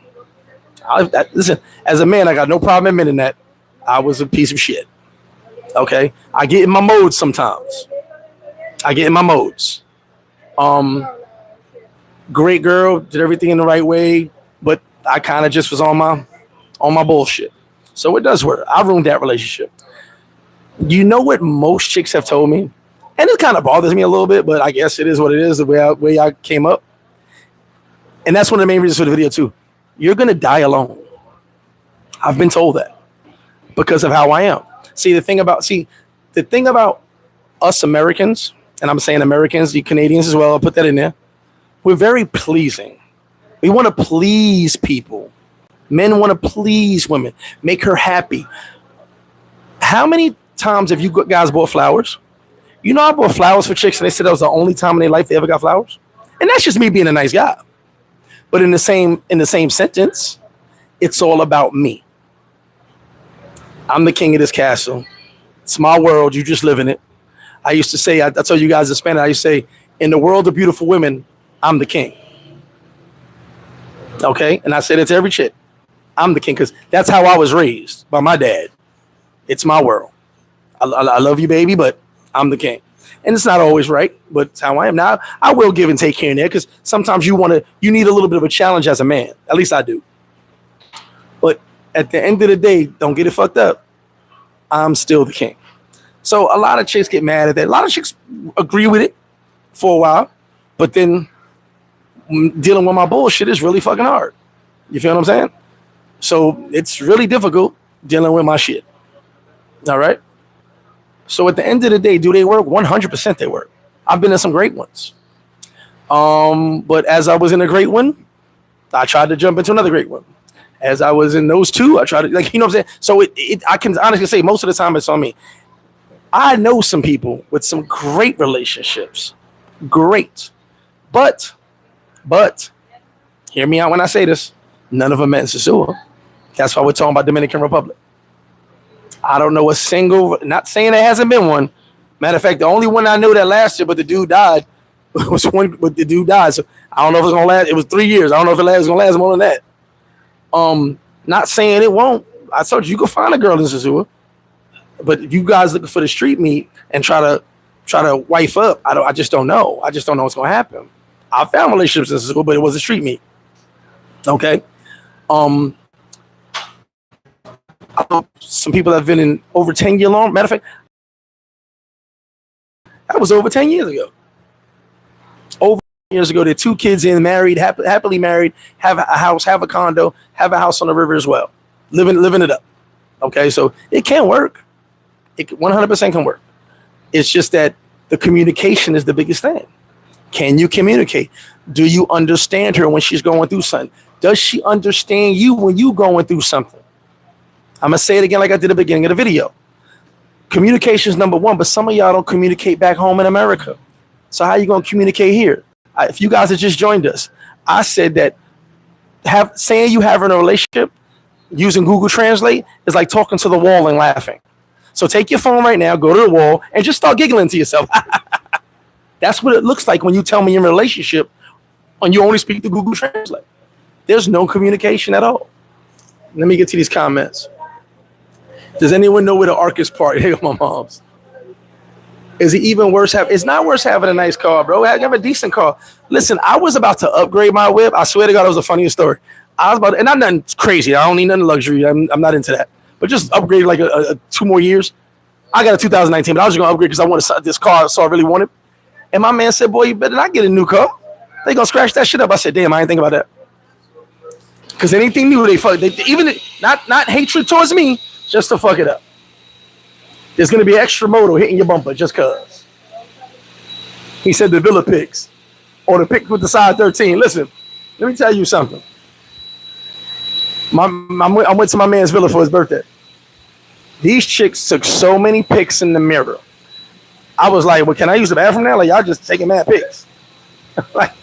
A: Listen, as a man, I got no problem admitting that I was a piece of shit. Okay? I get in my modes sometimes. Great girl, did everything in the right way, but I kind of just was on my bullshit. So it does work. I ruined that relationship. You know what most chicks have told me? And it kind of bothers me a little bit, but I guess it is what it is, the way I came up. And that's one of the main reasons for the video too. You're going to die alone. I've been told that because of how I am. The thing about us Americans, and I'm saying Americans, you Canadians as well, I'll put that in there. We're very pleasing. We want to please people. Men want to please women, make her happy. How many times have you guys bought flowers? You know, I bought flowers for chicks and they said that was the only time in their life they ever got flowers. And that's just me being a nice guy. But in the same sentence, it's all about me. I'm the king of this castle. It's my world. You just live in it. I used to say, I told you guys in Spanish, I used to say, in the world of beautiful women, I'm the king. Okay? And I said it to every chick. I'm the king because that's how I was raised by my dad. It's my world. I love you, baby, but I'm the king. And it's not always right, but it's how I am. Now, I will give and take here and there because sometimes you need a little bit of a challenge as a man. At least I do. But at the end of the day, don't get it fucked up. I'm still the king. So a lot of chicks get mad at that. A lot of chicks agree with it for a while, but then dealing with my bullshit is really fucking hard. You feel what I'm saying? So it's really difficult dealing with my shit. All right? So at the end of the day, do they work? 100% they work. I've been in some great ones. But as I was in a great one, I tried to jump into another great one. As I was in those two, I tried to, you know what I'm saying? So I can honestly say most of the time it's on me. I know some people with some great relationships. Great. But, hear me out when I say this. None of them met in Sosua. That's why we're talking about Dominican Republic. I don't know a single, not saying there hasn't been one. Matter of fact, the only one I knew that lasted, but the dude died, was one, but the dude died. So I don't know if it's gonna last. It was 3 years. I don't know if it's gonna last more than that. Not saying it won't. I told you can find a girl in Sosua, but if you guys looking for the street meet and try to wife up, I just don't know. I just don't know what's gonna happen. I found relationships in Sosua, but it was a street meet. Okay. I know some people that have been in over 10 year long. Matter of fact, that was over 10 years ago. Over 10 years ago, they're 2 kids in, married, happily married, have a house, have a condo, have a house on the river as well. Living it up. Okay, so it can work. It 100% can work. It's just that the communication is the biggest thing. Can you communicate? Do you understand her when she's going through something? Does she understand you when you going through something? I'm going to say it again like I did at the beginning of the video. Communication is number one, but some of y'all don't communicate back home in America. So how are you going to communicate here? If you guys have just joined us, I said that saying you have in a relationship using Google Translate is like talking to the wall and laughing. So take your phone right now, go to the wall, and just start giggling to yourself. That's what it looks like when you tell me you're in a relationship and you only speak to Google Translate. There's no communication at all. Let me get to these comments. Does anyone know where the Ark is parked? Here go my mom's. Is it even worse? It's not worse having a nice car, bro. Have a decent car. Listen, I was about to upgrade my whip. I swear to God, it was the funniest story. I was about, and I'm nothing crazy. I don't need nothing luxury. I'm not into that. But just upgrade like a 2 more years. I got a 2019, but I was just gonna upgrade because I wanted this car, so I really wanted. And my man said, "Boy, you better not get a new car. They gonna scratch that shit up." I said, "Damn, I ain't think about that." Because anything new, they even not hatred towards me, just to fuck it up. There's gonna be extra motor hitting your bumper just cause. He said the Villa picks, or the pick with the size 13. Listen, let me tell you something. I went to my man's villa for his birthday. These chicks took so many pics in the mirror. I was like, "Well, can I use the bathroom now?" Like, y'all just taking mad pics. Like,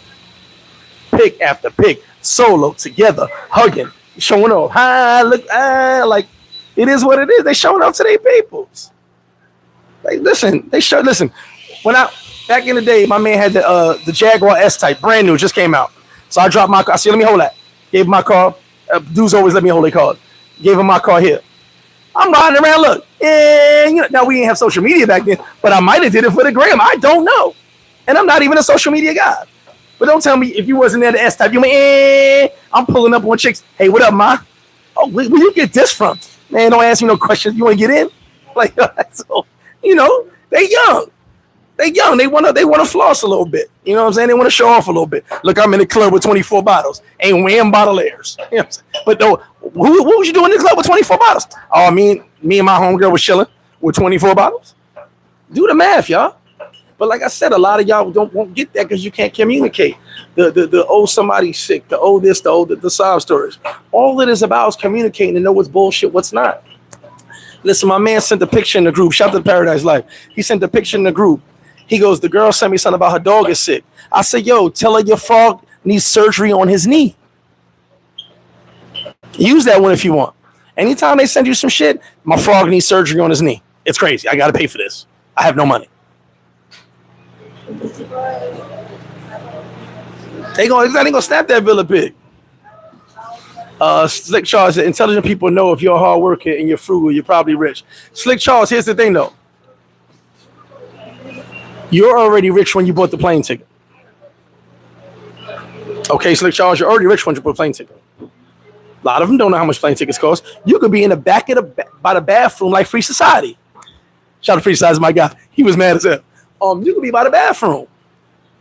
A: pic after pic, solo, together, hugging, showing off. Hi, look, like, it is what it is. They showing off to their peoples. Like, listen, when back in the day, my man had the Jaguar S-Type, brand new, just came out. So I dropped my car. I said, "Let me hold that." Gave him my car. Dudes always let me hold their car. Gave him my car here. I'm riding around, look. And now we didn't have social media back then, but I might have did it for the gram. I don't know. And I'm not even a social media guy. But don't tell me if you wasn't there the S-Type, you went, I'm pulling up on chicks. "Hey, what up, ma? Oh, where you get this from?" Man, don't ask me no questions. You want to get in? Like, so, they young. They want to floss a little bit. You know what I'm saying? They want to show off a little bit. Look, I'm in the club with 24 bottles. Ain't wearing bottleiers. You know what I'm saying? But though, what was you doing in the club with 24 bottles? Oh, me and my homegirl was chilling with 24 bottles. Do the math, y'all. But like I said, a lot of y'all won't get that because you can't communicate. The oh, somebody's sick, the oh this, the sob stories. All it is about is communicating and know what's bullshit, what's not. Listen, my man sent a picture in the group. Shout out to Paradise Life. He sent a picture in the group. He goes, "The girl sent me something about her dog is sick." I said, "Yo, tell her your frog needs surgery on his knee." Use that one if you want. Anytime they send you some shit, "My frog needs surgery on his knee." It's crazy. I got to pay for this. I have no money. They gonna snap that Villa pig. Slick Charles said, "Intelligent people know if you're a hard worker and you're frugal, you're probably rich." Slick Charles, here's the thing though. You're already rich when you bought the plane ticket. Okay, Slick Charles, you're already rich when you bought the plane ticket. A lot of them don't know how much plane tickets cost. You could be in the back of by the bathroom like Free Society. Shout out to Free Society, my guy. He was mad as hell. You could be by the bathroom.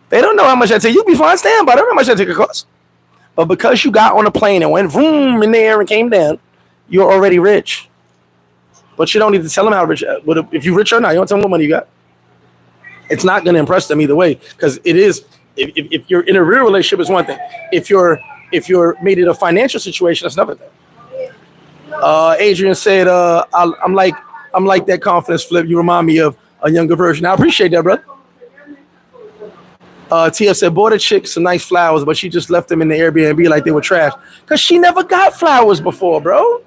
A: They don't know how much that ticket. You be fine staying by. They don't know how much that ticket costs. But because you got on a plane and went vroom in the air and came down, you're already rich. But you don't need to tell them how rich. If you're rich or not, you don't tell them what money you got. It's not going to impress them either way because it is. If you're in a real relationship, it's one thing. If you're made it a financial situation, that's another thing. Adrian said, "I'm like I'm like that confidence flip. You remind me of a younger version. I appreciate that, brother. TF said, bought a chick some nice flowers, but she just left them in the Airbnb like they were trash. Because she never got flowers before, bro.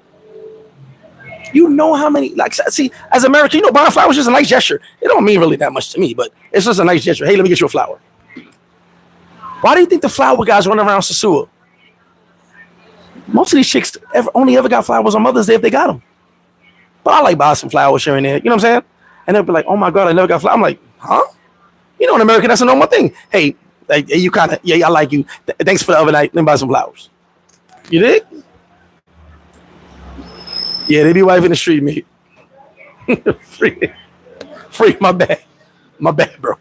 A: You know how many, like, see, as American, buying flowers is just a nice gesture. It don't mean really that much to me, but it's just a nice gesture. Hey, let me get you a flower. Why do you think the flower guys run around Sosua? Most of these chicks only ever got flowers on Mother's Day if they got them. But I like buying some flowers here and there. You know what I'm saying? And they'll be like, oh my God, I never got flowers. I'm like, huh? In America, that's a normal thing. Hey, you kind of, I like you. Thanks for the other night. Let me buy some flowers. You dig? Yeah, they be wiping the street, mate. Free, my bad, bro.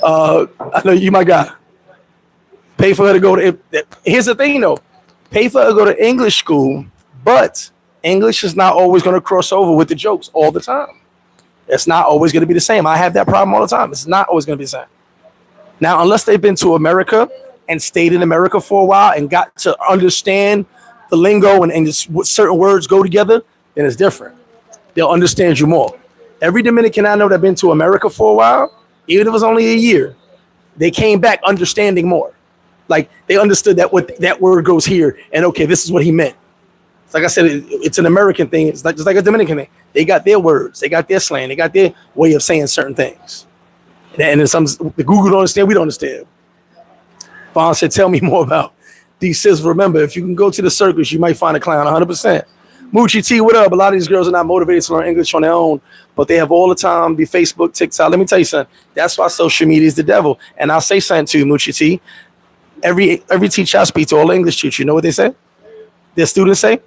A: I know you my guy. Pay for her to go to, here's the thing though. Pay for her to go to English school, but English is not always going to cross over with the jokes all the time. It's not always going to be the same. I have that problem all the time. It's not always going to be the same. Now, unless they've been to America and stayed in America for a while and got to understand the lingo and just certain words go together, then it's different. They'll understand you more. Every Dominican I know that been to America for a while, even if it was only a year, they came back understanding more. Like they understood that what that word goes here, and okay, this is what he meant. Like I said, it's an American thing. It's like just like a Dominican thing. They got their words, they got their slang, they got their way of saying certain things. And then some the Google don't understand, we don't understand. Vaughn said, tell me more about these sis. Remember, if you can go to the circus, you might find a clown 100%. Moochie T, what up? A lot of these girls are not motivated to learn English on their own, but they have all the time, be Facebook, TikTok. Let me tell you something. That's why social media is the devil. And I'll say something to you, Moochie T. Every teacher I speak to, all English teachers, you know what they say? Their students say,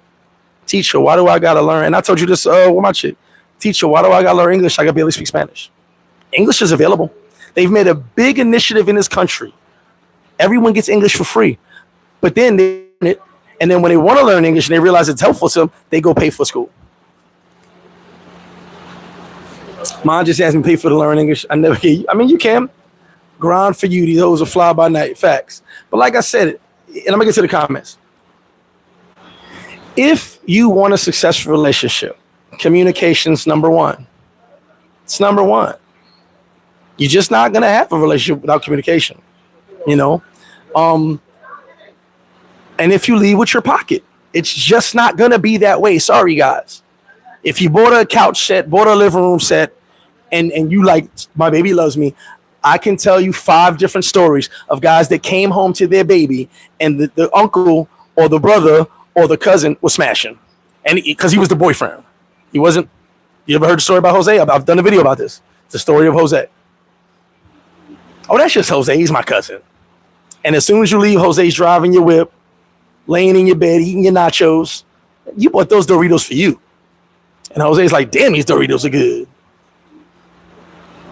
A: teacher, why do I gotta learn? And I told you this with my chick. Teacher, why do I gotta learn English? I gotta be able to speak Spanish. English is available. They've made a big initiative in this country. Everyone gets English for free. But then they learn it, and then when they want to learn English and they realize it's helpful to them, they go pay for school. Mom just asked me to pay for to learn English. I never hear you. I mean, you can. Grind for you. These hoes are fly by night. Facts. But like I said, and I'm going to get to the comments. If you want a successful relationship, communication's number one. It's number one. You're just not going to have a relationship without communication, And if you leave with your pocket, it's just not going to be that way. Sorry, guys. If you bought a couch set, bought a living room set, and you like, my baby loves me, I can tell you 5 different stories of guys that came home to their baby and the uncle or the brother or the cousin was smashing. And because he was the boyfriend. He wasn't. You ever heard the story about Jose? I've done a video about this. It's the story of Jose. Oh, that's just Jose. He's my cousin. And as soon as you leave, Jose's driving your whip, laying in your bed, eating your nachos. You bought those Doritos for you. And Jose's like, damn, these Doritos are good.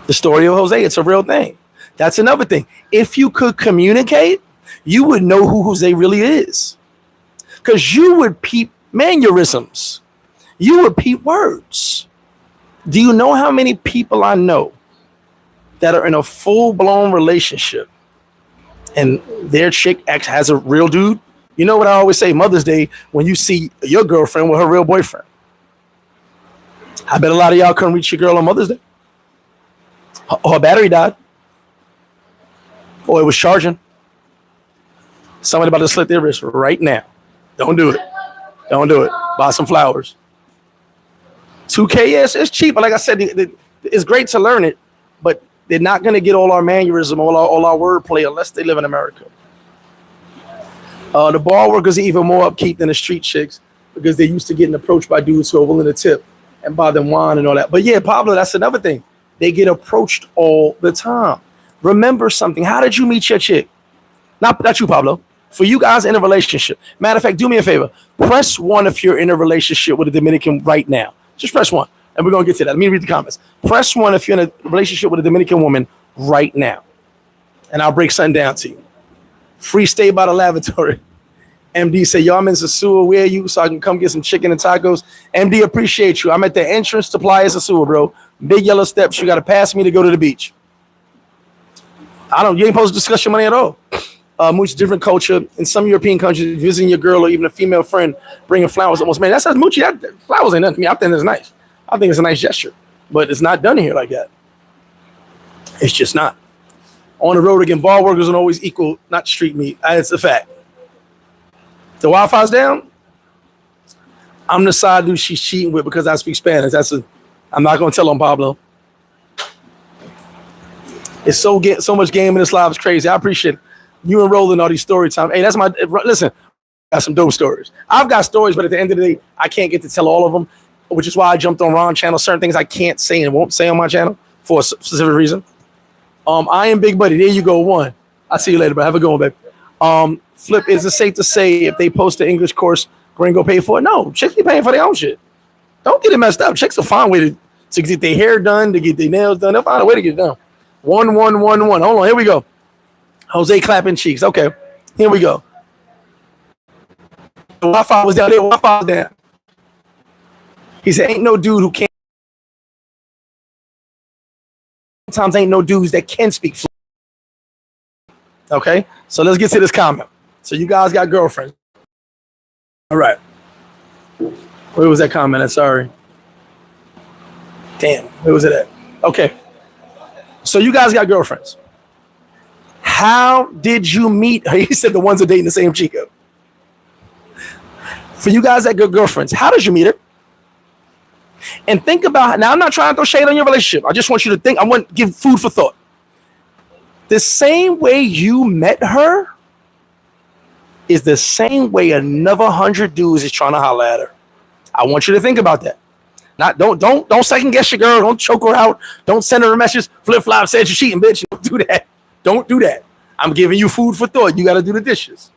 A: The story of Jose, it's a real thing. That's another thing. If you could communicate, you would know who Jose really is. Because you would peep mannerisms. You would peep words. Do you know how many people I know that are in a full-blown relationship and their chick has a real dude? You know what I always say, Mother's Day, when you see your girlfriend with her real boyfriend. I bet a lot of y'all couldn't reach your girl on Mother's Day. Her battery died. Or it was charging. Somebody about to slit their wrist right now. Don't do it. Don't do it. Buy some flowers. $2K, yes, it's cheap. But like I said, it's great to learn it, but they're not going to get all our mannerism, all our wordplay unless they live in America. The bar workers are even more upkeep than the street chicks because they're used to getting approached by dudes who are willing to tip and buy them wine and all that. But yeah, Pablo, that's another thing. They get approached all the time. Remember something. How did you meet your chick? Not you, Pablo. For you guys in a relationship. Matter of fact, do me a favor. Press 1 if you're in a relationship with a Dominican right now. Just press 1. And we're going to get to that. Let me read the comments. Press 1 if you're in a relationship with a Dominican woman right now. And I'll break something down to you. Free stay by the lavatory. MD say, yo, I'm in Sosua. Where are you? So I can come get some chicken and tacos. MD, appreciate you. I'm at the entrance to Playa Sosua, bro. Big yellow steps. You got to pass me to go to the beach. You ain't supposed to discuss your money at all. Mooch, different culture. In some European countries, visiting your girl or even a female friend bringing flowers almost man. That says Moochie. That flowers ain't nothing to me. I think it's nice. I think it's a nice gesture, but it's not done here like that. It's just not. On the road again, bar workers don't always equal not street meat. It's a fact. The Wi-Fi's down. I'm the side dude she's cheating with because I speak Spanish. I'm not gonna tell on Pablo. It's so much game in this live. It's crazy. I appreciate it. You and Roland all these story time. Hey, that's my listen. I got some dope stories. I've got stories, but at the end of the day, I can't get to tell all of them, which is why I jumped on Ron's channel. Certain things I can't say and won't say on my channel for a specific reason. I am Big Buddy. There you go. One. I'll see you later, but have a good one, babe. Flip, is it safe to say if they post an English course, Gringo pay for it? No, chicks be paying for their own shit. Don't get it messed up. Chicks will find a way to get their hair done, to get their nails done. They'll find a way to get it done. 1111. Hold on, here we go. Jose clapping cheeks. Okay, here we go. The Wi-Fi was down there. Wi-Fi was down. He said, ain't no dude who can't. Sometimes ain't no dudes that can speak fluent. Okay, so let's get to this comment. So you guys got girlfriends. All right. Where was that comment at? Sorry. Damn, where was it at? Okay. So you guys got girlfriends. How did you meet her? He said the ones that dating the same Chico. For you guys that got girlfriends, how did you meet her? And think about, now I'm not trying to throw shade on your relationship. I just want you to think, I want to give food for thought. The same way you met her is the same way another 100 dudes is trying to holler at her. I want you to think about that. Don't second guess your girl. Don't choke her out. Don't send her a message. Flip-flop said you're cheating, bitch. Don't do that. Don't do that. I'm giving you food for thought. You got to do the dishes.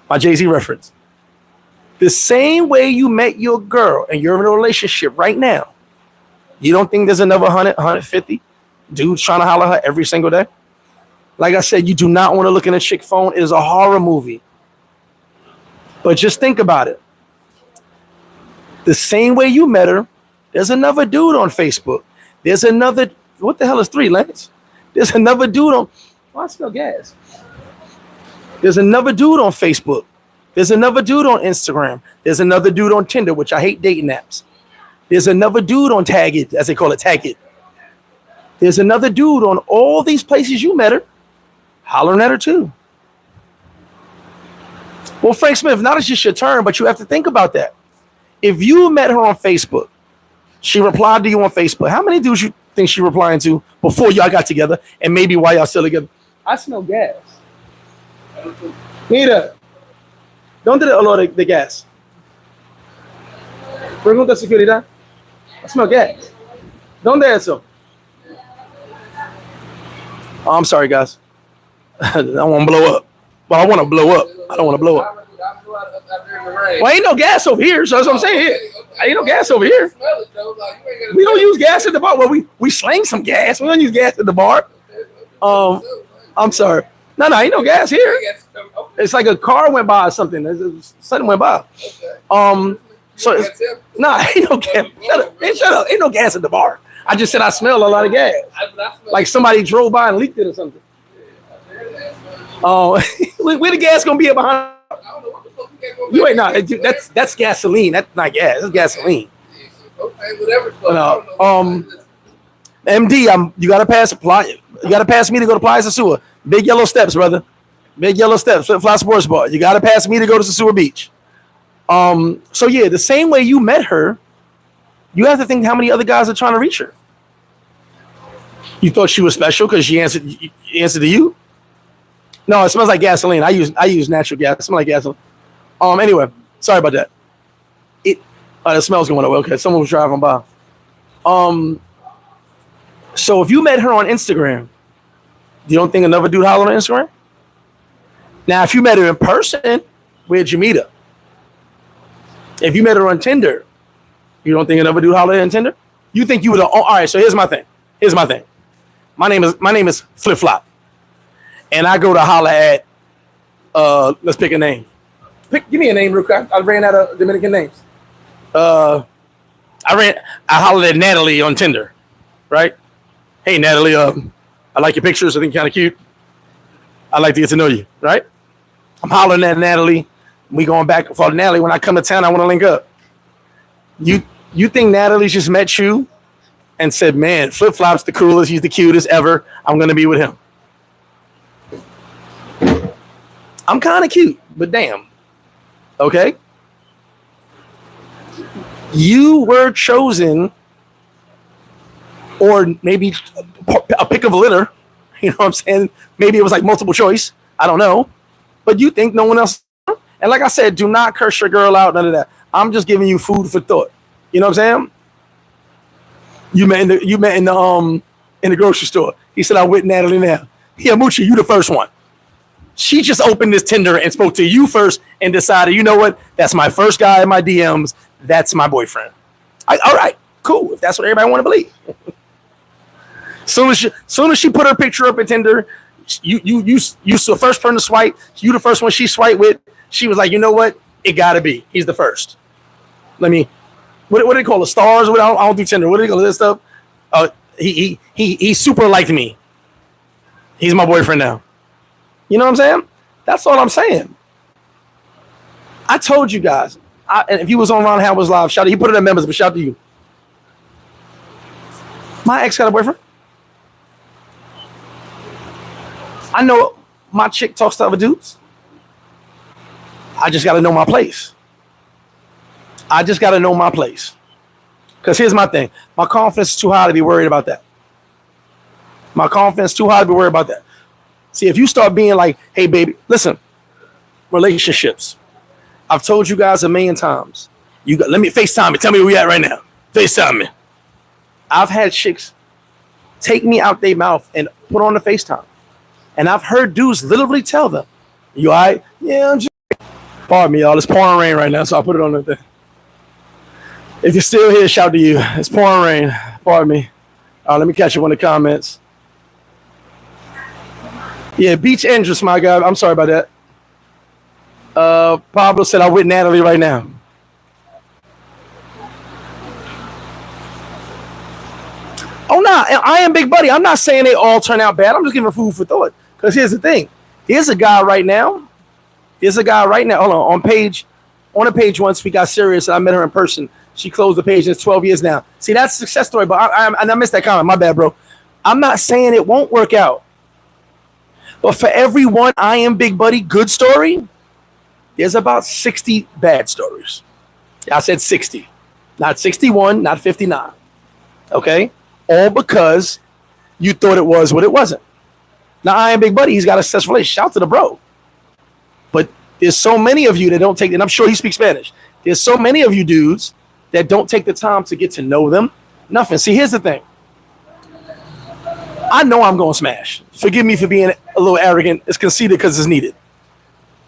A: My Jay-Z reference. The same way you met your girl and you're in a relationship right now, you don't think there's another 100, 150 dudes trying to holler at her every single day? Like I said, you do not want to look in a chick phone. It is a horror movie. But just think about it. The same way you met her, there's another dude on Facebook. There's another, what the hell is 3, Lance? There's another dude on, oh, I smell gas. There's another dude on Facebook. There's another dude on Instagram. There's another dude on Tinder, which I hate dating apps. There's another dude on Tag It, as they call it, Tag It. There's another dude on all these places you met her, hollering at her too. Well, Frank Smith, not it's just your turn, but you have to think about that. If you met her on Facebook, she replied to you on Facebook, how many dudes you think she replying to before y'all got together and maybe while y'all still together? I smell gas. Mira, ¿dónde le olor de gas? Pregunta a seguridad. I smell gas. ¿Dónde eso? Oh, I'm sorry, guys. I don't want to blow up. Well, I want to blow up. I don't want to blow up. Well, ain't no gas over here, so that's what I'm saying. Ain't no gas over here. We don't use gas at the bar. Well, we slang some gas. We don't use gas at the bar. I'm sorry. No, ain't no gas here. It's like a car went by or something. Something went by. So it's, ain't no gas. Shut up. Ain't no gas at the bar. I just said I smell a lot of gas. Like somebody drove by and leaked it or something. Oh, where the gas gonna be at behind? You ain't not. That's gasoline. That's not gas. That's gasoline. MD, you gotta pass. You gotta pass me to go to Playa Sosua. Big yellow steps, brother. Big yellow steps. Fly Sports Bar. You gotta pass me to go to Sosua Beach. So yeah, the same way you met her, you have to think how many other guys are trying to reach her. You thought she was special because she answered to you? No, it smells like gasoline. I use natural gas. It smells like gasoline. Anyway, sorry about that. The smell's going away. Okay, someone was driving by. So if you met her on Instagram, you don't think another dude hollered on Instagram? Now, if you met her in person, where'd you meet her? If you met her on Tinder, you don't think another dude hollered on Tinder? You think you were the all right? So here's my thing. My name is FlipFlop, and I go to holler at. Let's pick a name. Give me a name, real quick. I ran out of Dominican names. I hollered at Natalie on Tinder, right? Hey Natalie, I like your pictures. I think you're kind of cute. I'd like to get to know you, right? I'm hollering at Natalie. We going back and forth. Natalie, when I come to town, I want to link up. You think Natalie's just met you and said, man, Flip-Flop's the coolest, he's the cutest ever. I'm going to be with him. I'm kind of cute, but damn. Okay? You were chosen, or maybe a pick of a litter. You know what I'm saying? Maybe it was like multiple choice. I don't know. But you think no one else. And like I said, do not curse your girl out, none of that. I'm just giving you food for thought. You know what I'm saying? You met in the grocery store. He said, I'm with Natalie now. Yeah, Moochie, you the first one. She just opened this Tinder and spoke to you first and decided, you know what? That's my first guy in my DMs. That's my boyfriend. All right, cool. If that's what everybody want to believe. Soon as she put her picture up in Tinder, you the first person to swipe. You the first one she swiped with. She was like, you know what? It gotta be. He's the first. Let me. What do they call it? Stars? I don't do Tinder. What do they call this stuff? He super liked me. He's my boyfriend now. You know what I'm saying? That's all I'm saying. I told you guys. And if you was on Ron Howard's live, shout out. He put it in members, but shout out to you. My ex got a boyfriend. I know my chick talks to other dudes. I just got to know my place. Because here's my thing. My confidence is too high to be worried about that. See, if you start being like, hey, baby, listen, relationships. I've told you guys a million times. Let me FaceTime me. Tell me where we at right now. FaceTime me. I've had chicks take me out their mouth and put on the FaceTime. And I've heard dudes literally tell them, you all right? Yeah, I'm just. Pardon me, y'all. It's pouring rain right now, so I'll put it on the thing. If you're still here, shout to you. It's pouring rain. Pardon me. Let me catch you in the comments. Yeah, beach interest, my guy. I'm sorry about that. Pablo said I'm with Natalie right now. Oh, no, I am Big Buddy. I'm not saying they all turn out bad. I'm just giving food for thought. Because here's the thing. Here's a guy right now. Hold on. On a page once we got serious and I met her in person. She closed the page and it's 12 years now. See, that's a success story, but I missed that comment. My bad, bro. I'm not saying it won't work out. But for every one I am Big Buddy good story, there's about 60 bad stories. I said 60. Not 61, not 59. Okay? All because you thought it was what it wasn't. Now, I am Big Buddy. He's got a successful relationship. Shout to the bro. But there's so many of you that don't take, and I'm sure he speaks Spanish. There's so many of you dudes that don't take the time to get to know them. Nothing. See, here's the thing. I know I'm going to smash. Forgive me for being a little arrogant. It's conceited because it's needed.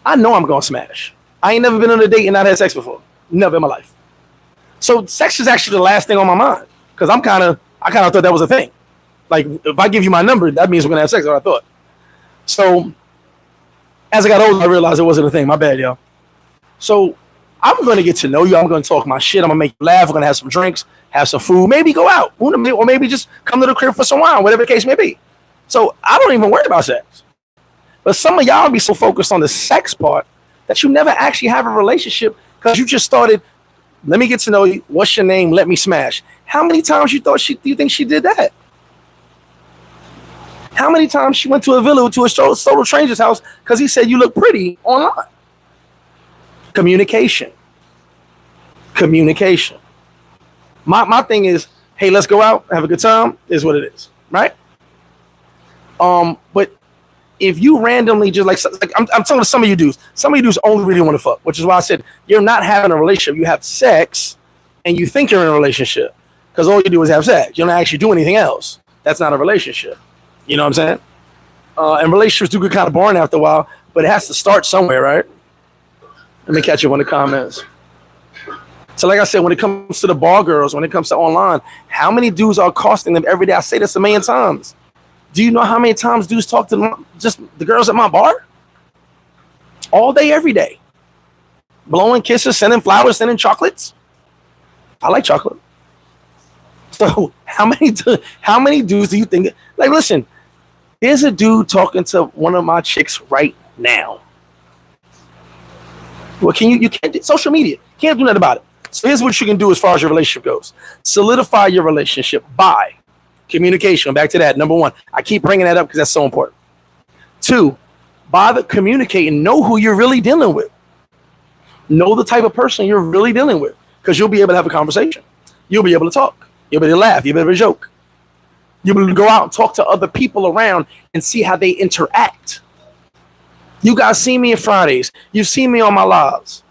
A: I know I'm going to smash. I ain't never been on a date and not had sex before. Never in my life. So sex is actually the last thing on my mind because I kind of thought that was a thing. Like, if I give you my number, that means we're going to have sex, what I thought. So as I got older, I realized it wasn't a thing. My bad, y'all. So I'm going to get to know you. I'm going to talk my shit. I'm going to make you laugh. We're going to have some drinks, have some food, maybe go out, or maybe just come to the crib for some wine, whatever the case may be. So I don't even worry about sex. But some of y'all be so focused on the sex part that you never actually have a relationship because you just started, let me get to know you. What's your name? Let me smash. How many times do you think she did that? How many times she went to a villa to a solo stranger's house because he said you look pretty online? Communication. My thing is, hey, let's go out, have a good time, is what it is, right? But if you randomly just like I'm telling some of you dudes only really want to fuck, which is why I said you're not having a relationship. You have sex and you think you're in a relationship because all you do is have sex. You don't actually do anything else. That's not a relationship. You know what I'm saying? And relationships do get kind of boring after a while, but it has to start somewhere, right? Let me catch you in the comments. So like I said, when it comes to the bar girls, when it comes to online, how many dudes are costing them every day? I say this a million times. Do you know how many times dudes talk to them, just the girls at my bar? All day, every day. Blowing kisses, sending flowers, sending chocolates. I like chocolate. So how many dudes do you think? Like, listen, There's a dude talking to one of my chicks right now. Well, you can't do social media. Can't do nothing about it. So here's what you can do as far as your relationship goes. Solidify your relationship by communication. Back to that. Number one, I keep bringing that up because that's so important. Two, bother communicating. Know who you're really dealing with. Know the type of person you're really dealing with, because you'll be able to have a conversation. You'll be able to talk. You'll be able to laugh. You'll be able to joke. You'll be able to go out and talk to other people around and see how they interact. You guys see me on Fridays. You've seen me on my lives.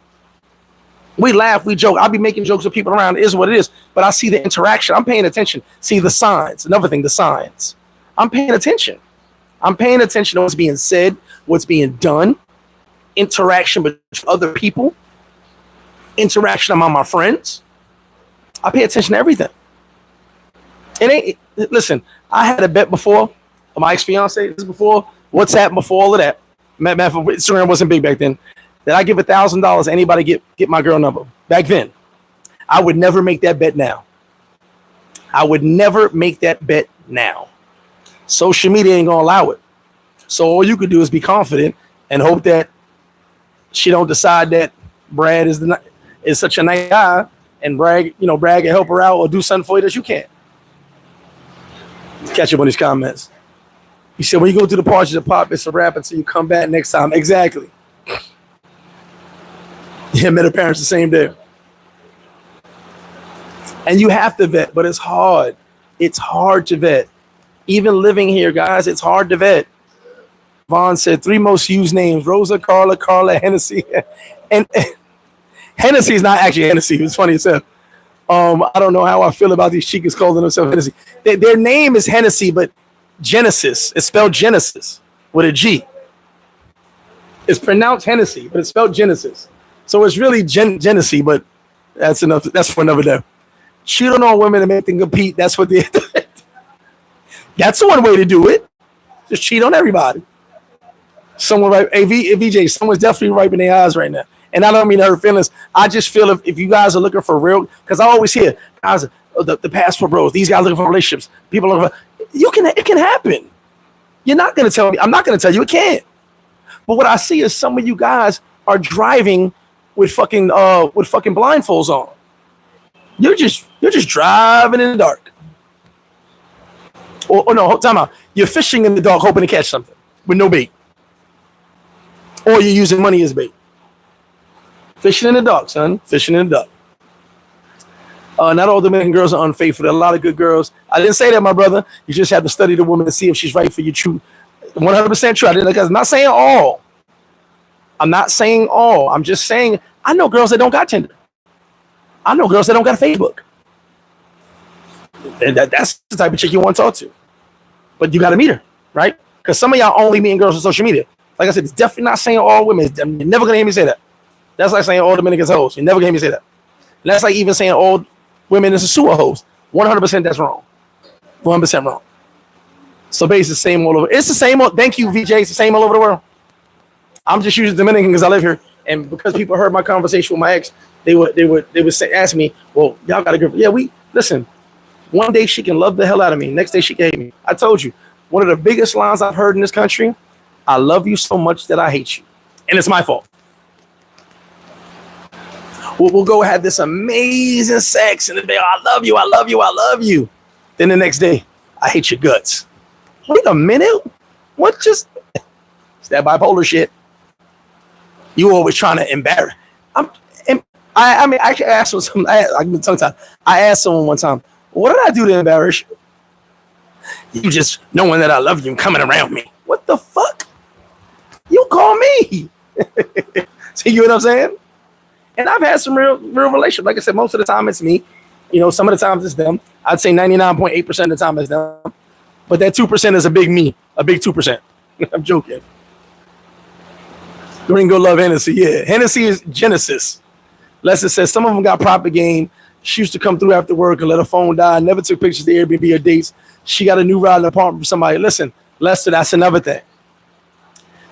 A: We laugh, we joke. I'll be making jokes with people around. It is what it is. But I see the interaction. I'm paying attention. See the signs. Another thing, the signs. I'm paying attention. I'm paying attention to what's being said, what's being done, interaction with other people, interaction among my friends. I pay attention to everything. Listen, I had a bet before, my ex-fiance, this is before WhatsApp, before all of that. Instagram wasn't big back then. That I give $1,000 anybody get my girl number. Back then, I would never make that bet now. I would never make that bet now. Social media ain't gonna allow it. So all you could do is be confident and hope that she don't decide that Brad is such a nice guy and brag and help her out or do something for you that you can't. Catch up on these comments. He said, when you go to the party to pop, it's a wrap until you come back next time. Exactly. Yeah, met her parents the same day. And you have to vet, but it's hard. It's hard to vet. Even living here, guys, it's hard to vet. Vaughn said 3 most used names: Rosa, Carla, Hennessy. And Hennessy is not actually Hennessy. It's funny as hell. I don't know how I feel about these chicas calling themselves Hennessy. Their name is Hennessy, but Genesis. It's spelled Genesis with a G. It's pronounced Hennessy, but it's spelled Genesis. So it's really Genesee, but that's enough. That's for another day. Cheat on women and make them compete. That's what they. That's one way to do it. Just cheat on everybody. Someone right, VJ. Someone's definitely wiping their eyes right now, and I don't mean to hurt feelings. I just feel if you guys are looking for real, because I always hear guys, the passport bros. These guys looking for relationships. People looking for. It can happen. You're not gonna tell me. I'm not gonna tell you it can't. But what I see is some of you guys are driving with fucking blindfolds on. You're just driving in the dark. Or no, time out. You're fishing in the dark hoping to catch something with no bait. Or you're using money as bait. Fishing in the dark, son. Fishing in the dark. Not all Dominican girls are unfaithful. There are a lot of good girls. I didn't say that, my brother. You just have to study the woman to see if she's right for you. True. 100% true. I'm not saying all. I'm just saying I know girls that don't got Tinder. I know girls that don't got Facebook. And that's the type of chick you want to talk to. But you got to meet her, right? Because some of y'all only meeting girls on social media. Like I said, it's definitely not saying all women. You're never going to hear me say that. That's like saying all Dominicans hoes. You're never going to hear me say that. And that's like even saying all women is Sosua hoes. 100% that's wrong. 100% wrong. So basically, the same all over. It's the same. Thank you, VJ. It's the same all over the world. I'm just using Dominican because I live here, and because people heard my conversation with my ex, they would ask me, "Well, y'all got a good." Yeah, listen. One day she can love the hell out of me. Next day she can hate me. I told you, one of the biggest lines I've heard in this country: "I love you so much that I hate you," and it's my fault. We'll go have this amazing sex, and the day, "I love you, I love you, I love you." Then the next day, "I hate your guts." Wait a minute, what just? It's that bipolar shit. You always trying to embarrass. I mean, I asked someone. I asked someone one time, "What did I do to embarrass you?" "You just knowing that I love you and coming around me." What the fuck? You call me? See, you know what I'm saying? And I've had some real relationships. Like I said, most of the time it's me. Some of the times it's them. I'd say 99.8% of the time it's them. But that 2% is a big me, a big 2%. I'm joking. Gringo love Hennessy. Yeah, Hennessy is Genesis. Lester says some of them got proper game. She used to come through after work and let her phone die. Never took pictures of the Airbnb or dates. She got a new ride in the apartment from somebody. Listen, Lester, that's another thing.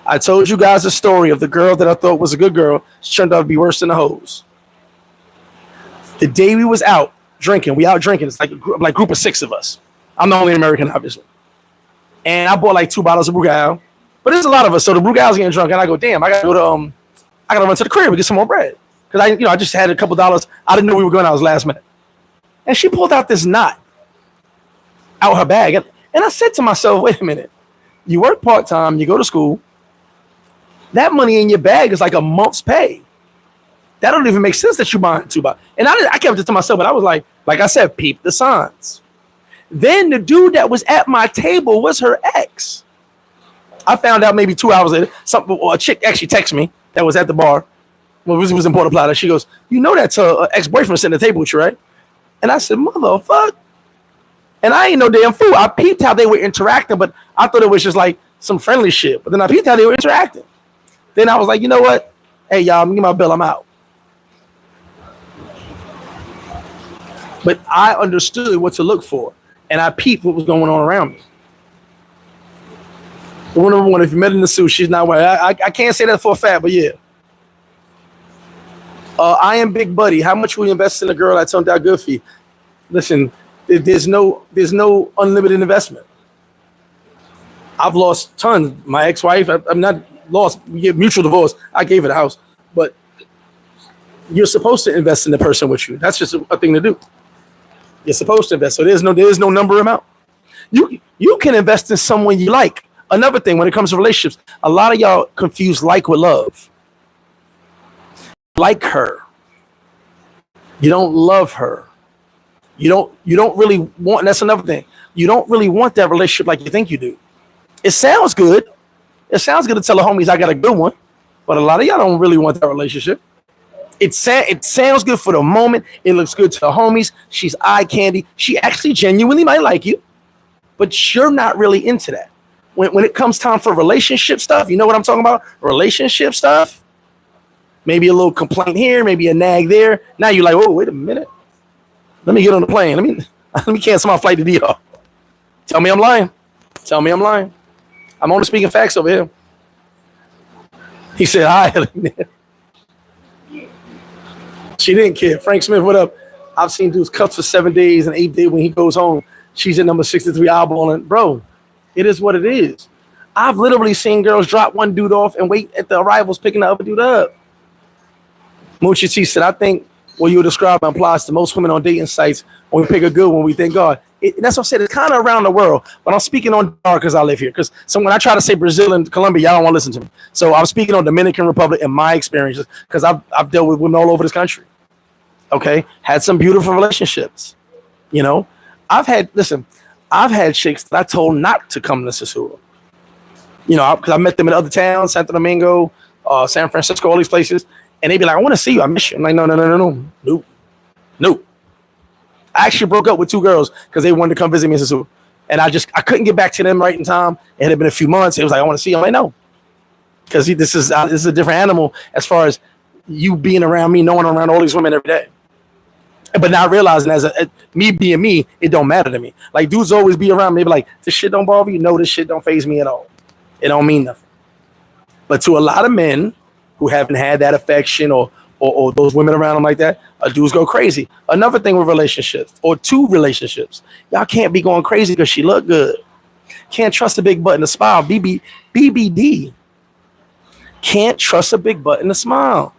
A: I told you guys a story of the girl that I thought was a good girl. She turned out to be worse than the hoes. The day we was out drinking, we out drinking. It's like a group of 6 of us. I'm the only American, obviously. and I bought like 2 bottles of Brugal. But there's a lot of us, so the Brugal's getting drunk, and I go, damn, I gotta go to I gotta run to the crib and get some more bread because I just had a couple dollars. I didn't know we were going out. It was last minute, and she pulled out this knot out her bag, and I said to myself, wait a minute, you work part time, you go to school. That money in your bag is like a month's pay. That don't even make sense that you buying 2 bottles. And I kept it to myself, but I was like I said, peep the signs. Then the dude that was at my table was her ex. I found out maybe 2 hours later, a chick actually texted me that was at the bar. Well, it was in Puerto Plata. She goes, you know that's her ex-boyfriend sitting at the table with you, right? And I said, motherfucker. And I ain't no damn fool. I peeped how they were interacting, but I thought it was just like some friendly shit. But then I peeped how they were interacting. Then I was like, you know what? Hey, y'all, give me my bill. I'm out. But I understood what to look for, and I peeped what was going on around me. Rule number 1, if you met in the suit, she's not wearing. I can't say that for a fact, but yeah. I am Big Buddy. How much will you invest in a girl that turned out good for you? Listen, there's no unlimited investment. I've lost tons. My ex-wife, I'm not lost. We get mutual divorce. I gave her the house, but you're supposed to invest in the person with you. That's just a thing to do. You're supposed to invest. So there's no number amount. You can invest in someone you like. Another thing when it comes to relationships, a lot of y'all confuse like with love. Like her. You don't love her. You don't really want, and that's another thing. You don't really want that relationship like you think you do. It sounds good. It sounds good to tell the homies I got a good one, but a lot of y'all don't really want that relationship. It sounds good for the moment. It looks good to the homies. She's eye candy. She actually genuinely might like you, but you're not really into that. When it comes time for relationship stuff, you know what I'm talking about? Relationship stuff. Maybe a little complaint here, maybe a nag there. Now you're like, oh, wait a minute. Let me get on the plane. Let me cancel my flight to DR. Tell me I'm lying. Tell me I'm lying. I'm only speaking facts over here. He said, hi. She didn't care. Frank Smith, what up? I've seen dudes cuffed for 7 days and 8 days when he goes home. She's at number 63 eyeballing. Bro, it is what it is. I've literally seen girls drop one dude off and wait at the arrivals picking the other dude up. Moochie T said, I think what you describe applies to most women on dating sites. When we pick a good one, we thank God. That's what I said. It's kind of around the world, but I'm speaking on DR because I live here. Because when I try to say Brazil and Colombia, y'all don't want to listen to me. So I'm speaking on Dominican Republic and my experiences because I've dealt with women all over this country. Okay, had some beautiful relationships. You know, I've had chicks that I told not to come to Sosua. You know, because I met them in other towns, Santo Domingo, San Francisco, all these places, and they'd be like, "I want to see you. I miss you." I'm like, no. I actually broke up with 2 girls because they wanted to come visit me in Sosua, and I couldn't get back to them right in time. It had been a few months. It was like, "I want to see you." I'm like, no, because this is a different animal as far as you being around me, knowing I'm around all these women every day. But not realizing as me being me, it don't matter to me. Like dudes always be around me, be like, this shit don't bother you? No, this shit don't faze me at all. It don't mean nothing. But to a lot of men who haven't had that affection or those women around them like that, dudes go crazy. Another thing with relationships or 2 relationships, y'all can't be going crazy because she look good. Can't trust a big butt and a smile. BBD. Can't trust a big butt and a smile.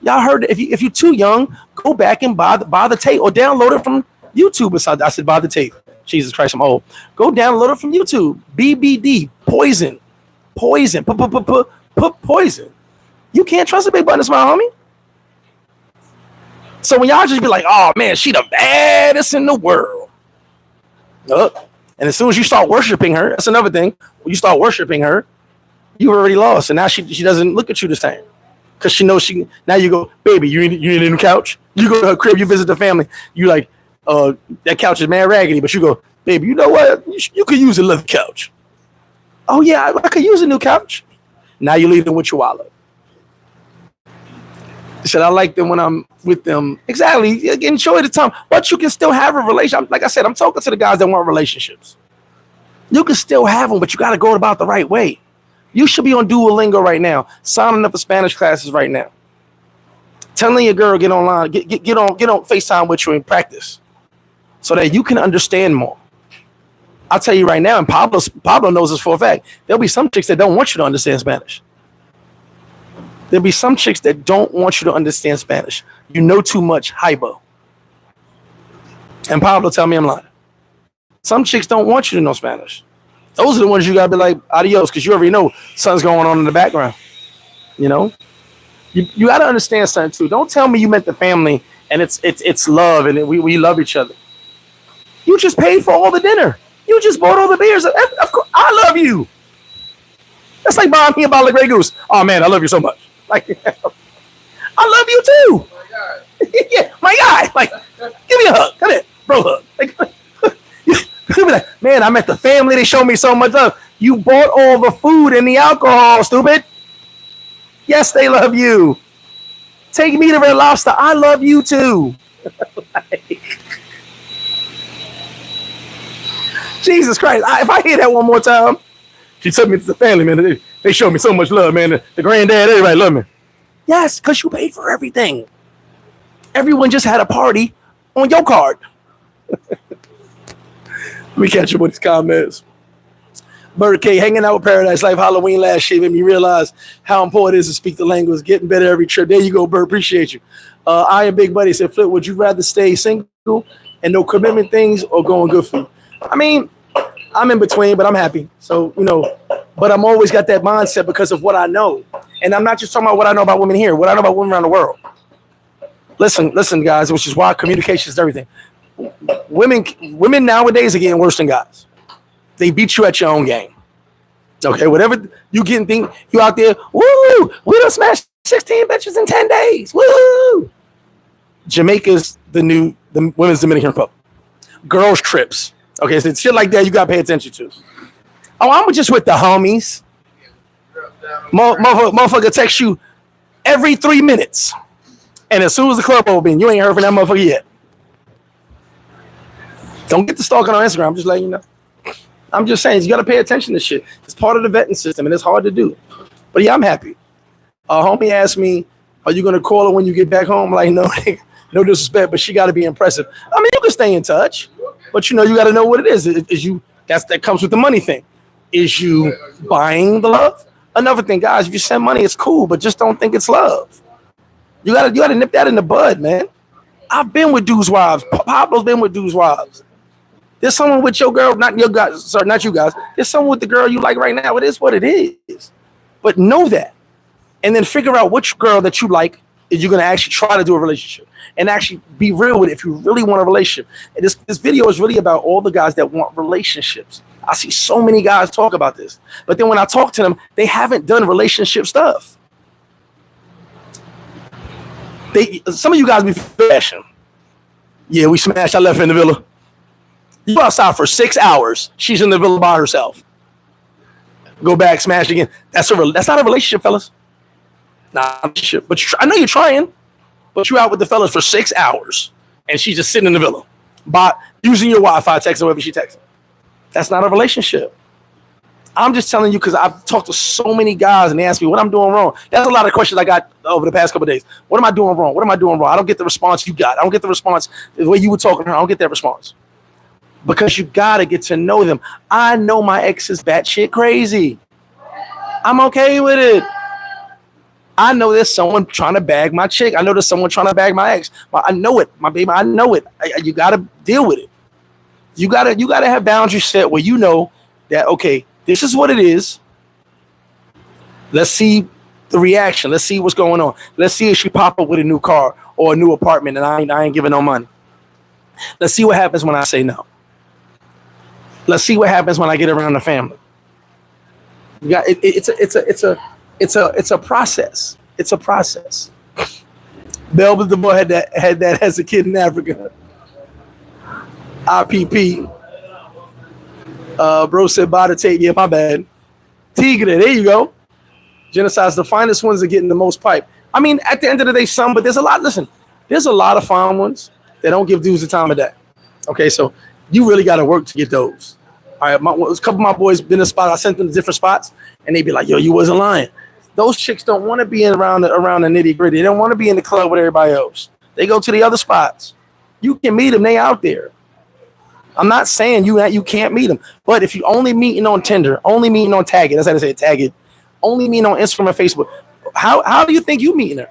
A: Y'all heard it. If you're too young, go back and buy the tape or download it from YouTube. I said buy the tape. Jesus Christ, I'm old. Go download it from YouTube. BBD, poison. Poison. Poison. You can't trust a big butt and a smile, homie. So when y'all just be like, oh man, she the baddest in the world. And as soon as you start worshiping her, that's another thing. When you start worshiping her, you already lost. And now she doesn't look at you the same. Because she knows now you go, baby, you need a new couch? You go to her crib, you visit the family. You like, that couch is mad raggedy. But you go, baby, you know what? You could use a leather couch. Oh yeah, I could use a new couch. Now you leave them with your wallet. He said, I like them when I'm with them. Exactly. Enjoy the time. But you can still have a relationship. Like I said, I'm talking to the guys that want relationships. You can still have them, but you got to go about the right way. You should be on Duolingo right now, signing up for Spanish classes right now. Telling your girl, get online, get on FaceTime with you and practice so that you can understand more. I'll tell you right now, and Pablo knows this for a fact. There'll be some chicks that don't want you to understand Spanish. There'll be some chicks that don't want you to understand Spanish. You know too much, hypo. And Pablo tell me I'm lying. Some chicks don't want you to know Spanish. Those are the ones you gotta be like, adios, because you already know something's going on in the background. You know? You gotta understand something too. Don't tell me you meant the family and it's love and we love each other. You just paid for all the dinner. You just bought all the beers. Of course, I love you. That's like buying me a bottle of Grey Goose. Oh man, I love you so much. Like, I love you too.
B: My God.
A: Yeah, my guy. Like, give me a hug. Come here, bro, hug. Like, man, I met the family. They showed me so much love. You bought all the food and the alcohol, stupid. Yes, they love you. Take me to Red Lobster. I love you too. Jesus Christ. If I hear that one more time, she took me to the family, man. They showed me so much love, man. The granddad, everybody love me. Yes, because you paid for everything. Everyone just had a party on your card. Let me catch up with these comments. Bird K, hanging out with Paradise Life Halloween last year made me realize how important it is to speak the language. Getting better every trip. There you go, Bird. Appreciate you. I am Big Buddy said, Flip, would you rather stay single and no commitment things or going good for you? I mean, I'm in between, but I'm happy. So, you know, but I'm always got that mindset because of what I know. And I'm not just talking about what I know about women here, what I know about women around the world. Listen, guys, which is why communication is everything. Women nowadays are getting worse than guys. They beat you at your own game. Okay, whatever you getting think you out there, woo, we done smashed 16 bitches in 10 days. Woo! Jamaica's the women's Dominican Republic. Girls trips. Okay, so shit like that you gotta pay attention to. Oh, I'm just with the homies. Motherfucker text you every 3 minutes. And as soon as the club open, you ain't heard from that motherfucker yet. Don't get to stalking on Instagram. I'm just letting you know. I'm just saying, you got to pay attention to shit. It's part of the vetting system, and it's hard to do. But yeah, I'm happy. Homie asked me, are you going to call her when you get back home? I'm like, no, no disrespect, but she got to be impressive. I mean, you can stay in touch, but you know, you got to know what it is. That comes with the money thing. Is you buying the love? Another thing, guys, if you send money, it's cool, but just don't think it's love. You gotta nip that in the bud, man. I've been with dudes' wives. Pablo's been with dudes' wives. There's someone with your girl, not your guys, sorry, not you guys. There's someone with the girl you like right now. It is what it is. But know that. And then figure out which girl that you like is you're going to actually try to do a relationship. And actually be real with it if you really want a relationship. And this video is really about all the guys that want relationships. I see so many guys talk about this. But then when I talk to them, they haven't done relationship stuff. Some of you guys be fashion. Yeah, we smashed. I left her in the villa. You go outside for 6 hours. She's in the villa by herself. Go back, smash again. That's not a relationship, fellas. Nah, but I know you're trying, but you're out with the fellas for 6 hours, and she's just sitting in the villa, using your Wi-Fi, texting whoever she texting. That's not a relationship. I'm just telling you because I've talked to so many guys, and they ask me what I'm doing wrong. That's a lot of questions I got over the past couple of days. What am I doing wrong? What am I doing wrong? I don't get the response you got. I don't get the response the way you were talking to her. I don't get that response. Because you gotta get to know them. I know my ex is batshit crazy. I'm okay with it. I know there's someone trying to bag my chick. I know there's someone trying to bag my ex. I know it, my baby. I know it. You gotta deal with it. You gotta have boundaries set where you know that okay, this is what it is. Let's see the reaction. Let's see what's going on. Let's see if she pop up with a new car or a new apartment and I ain't giving no money. Let's see what happens when I say no. Let's see what happens when I get around the family. It's a process. It's a process. Belbus the boy had that as a kid in Africa. IPP. Bro said buy the tape. Yeah, my bad. Tigre, there you go. Genocide's the finest ones are getting the most pipe. I mean, at the end of the day, some, but there's a lot. Listen, there's a lot of fine ones that don't give dudes the time of day. Okay, so you really got to work to get those. All right, a couple of my boys been in a spot. I sent them to different spots, and they be like, "Yo, you wasn't lying." Those chicks don't want to be around the nitty gritty. They don't want to be in the club with everybody else. They go to the other spots. You can meet them; they out there. I'm not saying you can't meet them, but if you only meeting on Tinder, only meeting on Tag It, that's how they say it, Tag It, only meeting on Instagram and Facebook, how do you think you meeting her?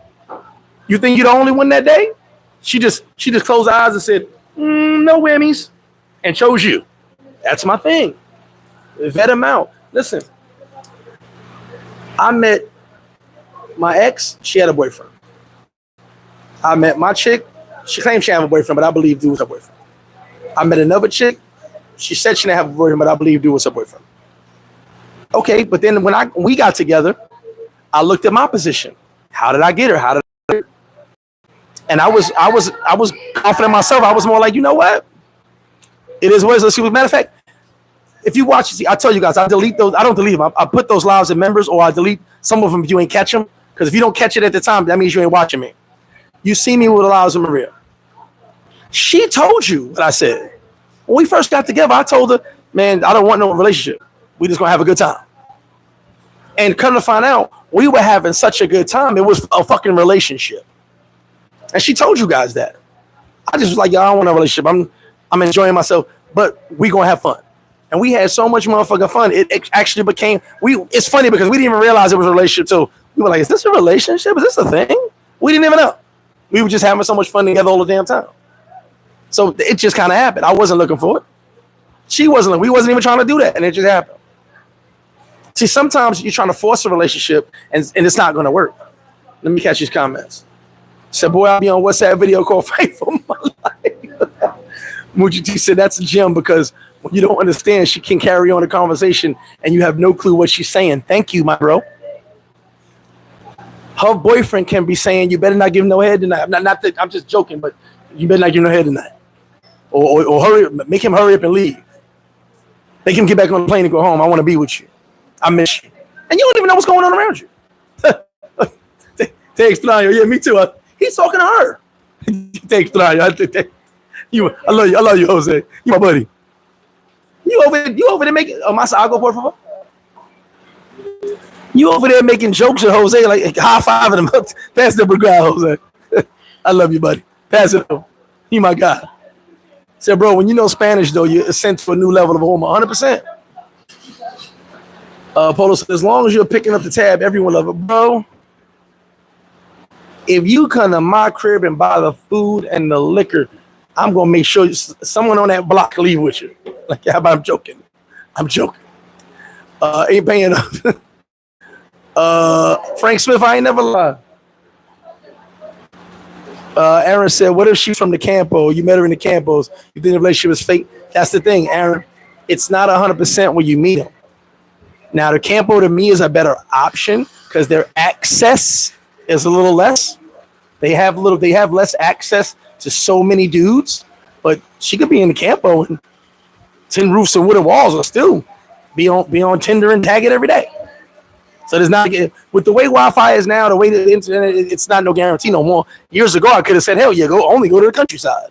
A: You think you're the only one that day? She just closed her eyes and said, no whammies, and chose you. That's my thing. Vet them out. Listen, I met my ex, she had a boyfriend. I met my chick, she claimed she had a boyfriend, but I believe dude was her boyfriend. I met another chick, she said she didn't have a boyfriend, but I believe dude was her boyfriend. Okay, but then when we got together, I looked at my position. How did I get her? How did I get her? And I was confident in myself. I was more like, you know what? It is what it is. Let's see. Matter of fact, if you watch, see, I tell you guys, I delete those. I don't delete them. I put those lives in members, or I delete some of them if you ain't catch them. Because if you don't catch it at the time, that means you ain't watching me. You see me with the lives of Maria. She told you what I said. When we first got together, I told her, man, I don't want no relationship. We just gonna have a good time. And come to find out, we were having such a good time. It was a fucking relationship. And she told you guys that. I just was like, yo, I don't want a relationship. I'm enjoying myself, but we gonna have fun. And we had so much motherfucking fun. It actually became, it's funny because we didn't even realize it was a relationship too. We were like, is this a relationship? Is this a thing? We didn't even know. We were just having so much fun together all the damn time. So it just kind of happened. I wasn't looking for it. She wasn't. We wasn't even trying to do that, and it just happened. See, sometimes you're trying to force a relationship, and it's not going to work. Let me catch these comments. Said, boy, I'll be on WhatsApp video call Fight for My Life. Muji T said, that's a gem because when you don't understand, she can carry on a conversation, and you have no clue what she's saying. Thank you, my bro. Her boyfriend can be saying, you better not give him no head tonight. Not that, I'm just joking, but you better not give him no head tonight. Or hurry, make him hurry up and leave. Make him get back on the plane and go home. I want to be with you. I miss you. And you don't even know what's going on around you. Te extraño. Yeah, me too. He's talking to her. Te extraño. I love you, Jose. You my buddy. You over there making, Masa Agua, por favor. You over there making jokes at Jose, like high five them. Pass the brigade, Jose. I love you, buddy. Pass it on. You my guy. Said, bro, when you know Spanish, though, you're sent to a new level of home, 100%. Polo said, as long as you're picking up the tab, everyone love it. Bro, if you come to my crib and buy the food and the liquor, I'm going to make sure someone on that block leave with you. Like, yeah, but I'm joking. I'm joking. Ain't paying up. Frank Smith, I ain't never lied. Aaron said, what if she's from the Campo? You met her in the Campos. You think the relationship is fake? That's the thing, Aaron. It's not 100% when you meet them. Now, the Campo to me is a better option because their access is a little less. They have less access to so many dudes, but she could be in the Campo and 10 roofs and wooden walls will still be on Tinder and Tag It every day. So there's not, with the way Wi-Fi is now, the way the internet, it's not no guarantee no more. Years ago, I could have said, hell yeah, only go to the countryside.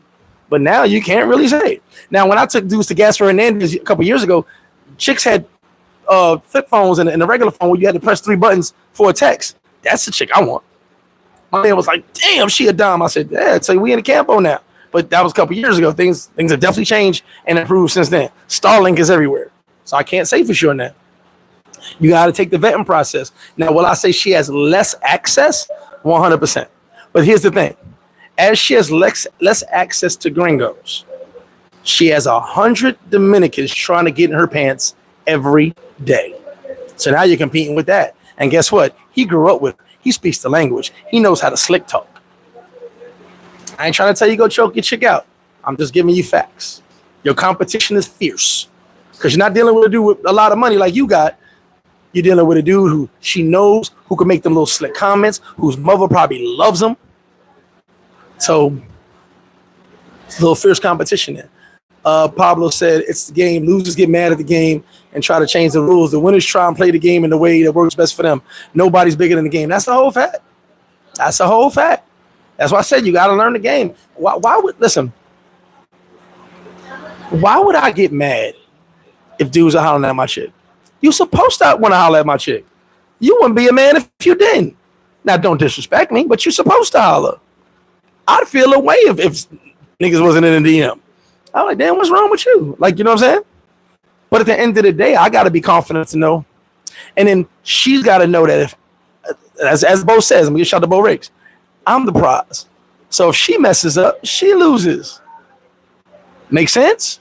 A: But now you can't really say. Now, when I took dudes to Gasper Hernandez a couple years ago, chicks had flip phones and a regular phone where you had to press 3 buttons for a text. That's the chick I want. My man was like, damn, she a dime. I said, yeah, so we in the Campo now. But that was a couple years ago. Things have definitely changed and improved since then. Starlink is everywhere. So I can't say for sure now. You got to take the vetting process. Now, will I say she has less access? 100%. But here's the thing. As she has less access to gringos, she has 100 Dominicans trying to get in her pants every day. So now you're competing with that. And guess what? He grew up with it. He speaks the language. He knows how to slick talk. I ain't trying to tell you go choke your chick out. I'm just giving you facts. Your competition is fierce because you're not dealing with a dude with a lot of money like you got. You're dealing with a dude who she knows, who can make them little slick comments, whose mother probably loves him. So it's a little fierce competition there. Pablo said it's the game. Losers get mad at the game and try to change the rules. The winners try and play the game in the way that works best for them. Nobody's bigger than the game. That's the whole fact. That's the whole fact. That's why I said you got to learn the game. Why would I get mad if dudes are hollering at my chick? You supposed to want to holler at my chick. You wouldn't be a man if you didn't. Now, don't disrespect me, but you're supposed to holler. I'd feel a way if niggas wasn't in the DM. I'm like, damn, what's wrong with you? Like, you know what I'm saying? But at the end of the day, I got to be confident to know. And then she's got to know that if, as Bo says, I'm going to shout to Bo Riggs, I'm the prize. So if she messes up, she loses. Make sense?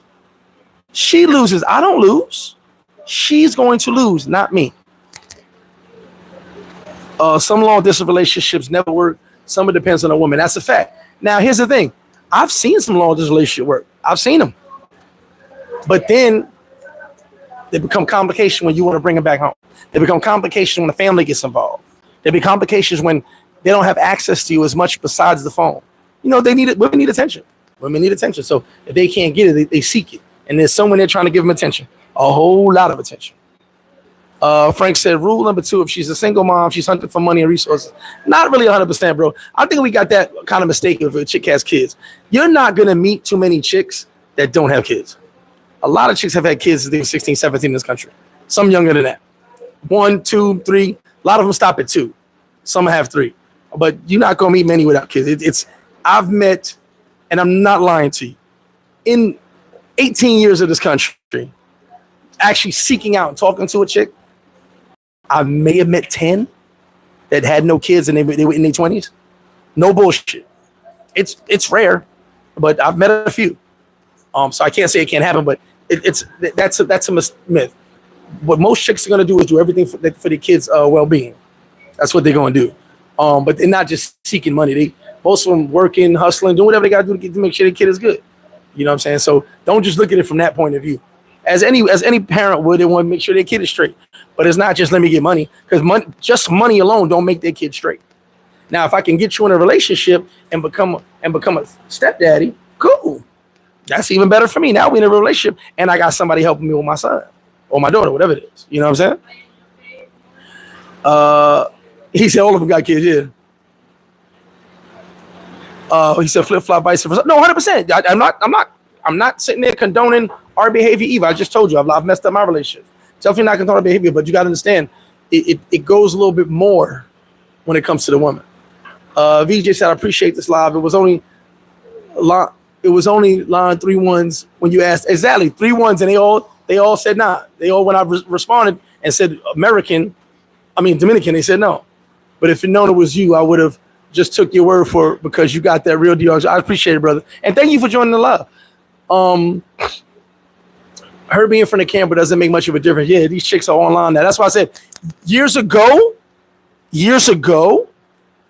A: She loses. I don't lose. She's going to lose, not me. Some long-distance relationships never work. Some it depends on a woman. That's a fact. Now, here's the thing. I've seen some long-distance relationships work. I've seen them. But then they become complications when you want to bring them back home. They become complications when the family gets involved. They become complications when they don't have access to you as much besides the phone. You know, women need attention. Women need attention. So if they can't get it, they seek it. And there's someone there trying to give them attention. A whole lot of attention. Frank said, rule number 2, if she's a single mom, she's hunting for money and resources. Not really 100%, bro. I think we got that kind of mistake if a chick has kids. You're not going to meet too many chicks that don't have kids. A lot of chicks have had kids since they were 16, 17 in this country. Some younger than that. 1, 2, 3. A lot of them stop at 2. Some have 3. But you're not going to meet many without kids. I've met, and I'm not lying to you, in 18 years of this country, actually seeking out and talking to a chick, I may have met 10 that had no kids and they were in their 20s. No bullshit. It's rare, but I've met a few. So I can't say it can't happen, but that's a myth. What most chicks are gonna do is do everything for the kids' well-being. That's what they're gonna do. But they're not just seeking money. Most of them working, hustling, doing whatever they gotta do to make sure the kid is good. You know what I'm saying? So don't just look at it from that point of view. As any parent would, they want to make sure their kid is straight. But it's not just let me get money, because just money alone don't make their kid straight. Now, if I can get you in a relationship and become a stepdaddy, cool. That's even better for me. Now we're in a relationship and I got somebody helping me with my son or my daughter, whatever it is. You know what I'm saying? He said all of them got kids, yeah. He said flip-flop, vice versa. No, 100%. I'm not sitting there condoning our behavior either. I just told you I've messed up my relationship. Definitely not condoning our behavior, but you got to understand it goes a little bit more when it comes to the woman. VJ said, I appreciate this live. It was only line 3 ones when you asked. Exactly, 3 ones, and they all said nah. They all, when I responded and said Dominican, they said no. But if it known it was you, I would have just took your word for it because you got that real deal. I appreciate it, brother. And thank you for joining the live. Her being from the camper doesn't make much of a difference. Yeah, these chicks are online now. That's why I said years ago,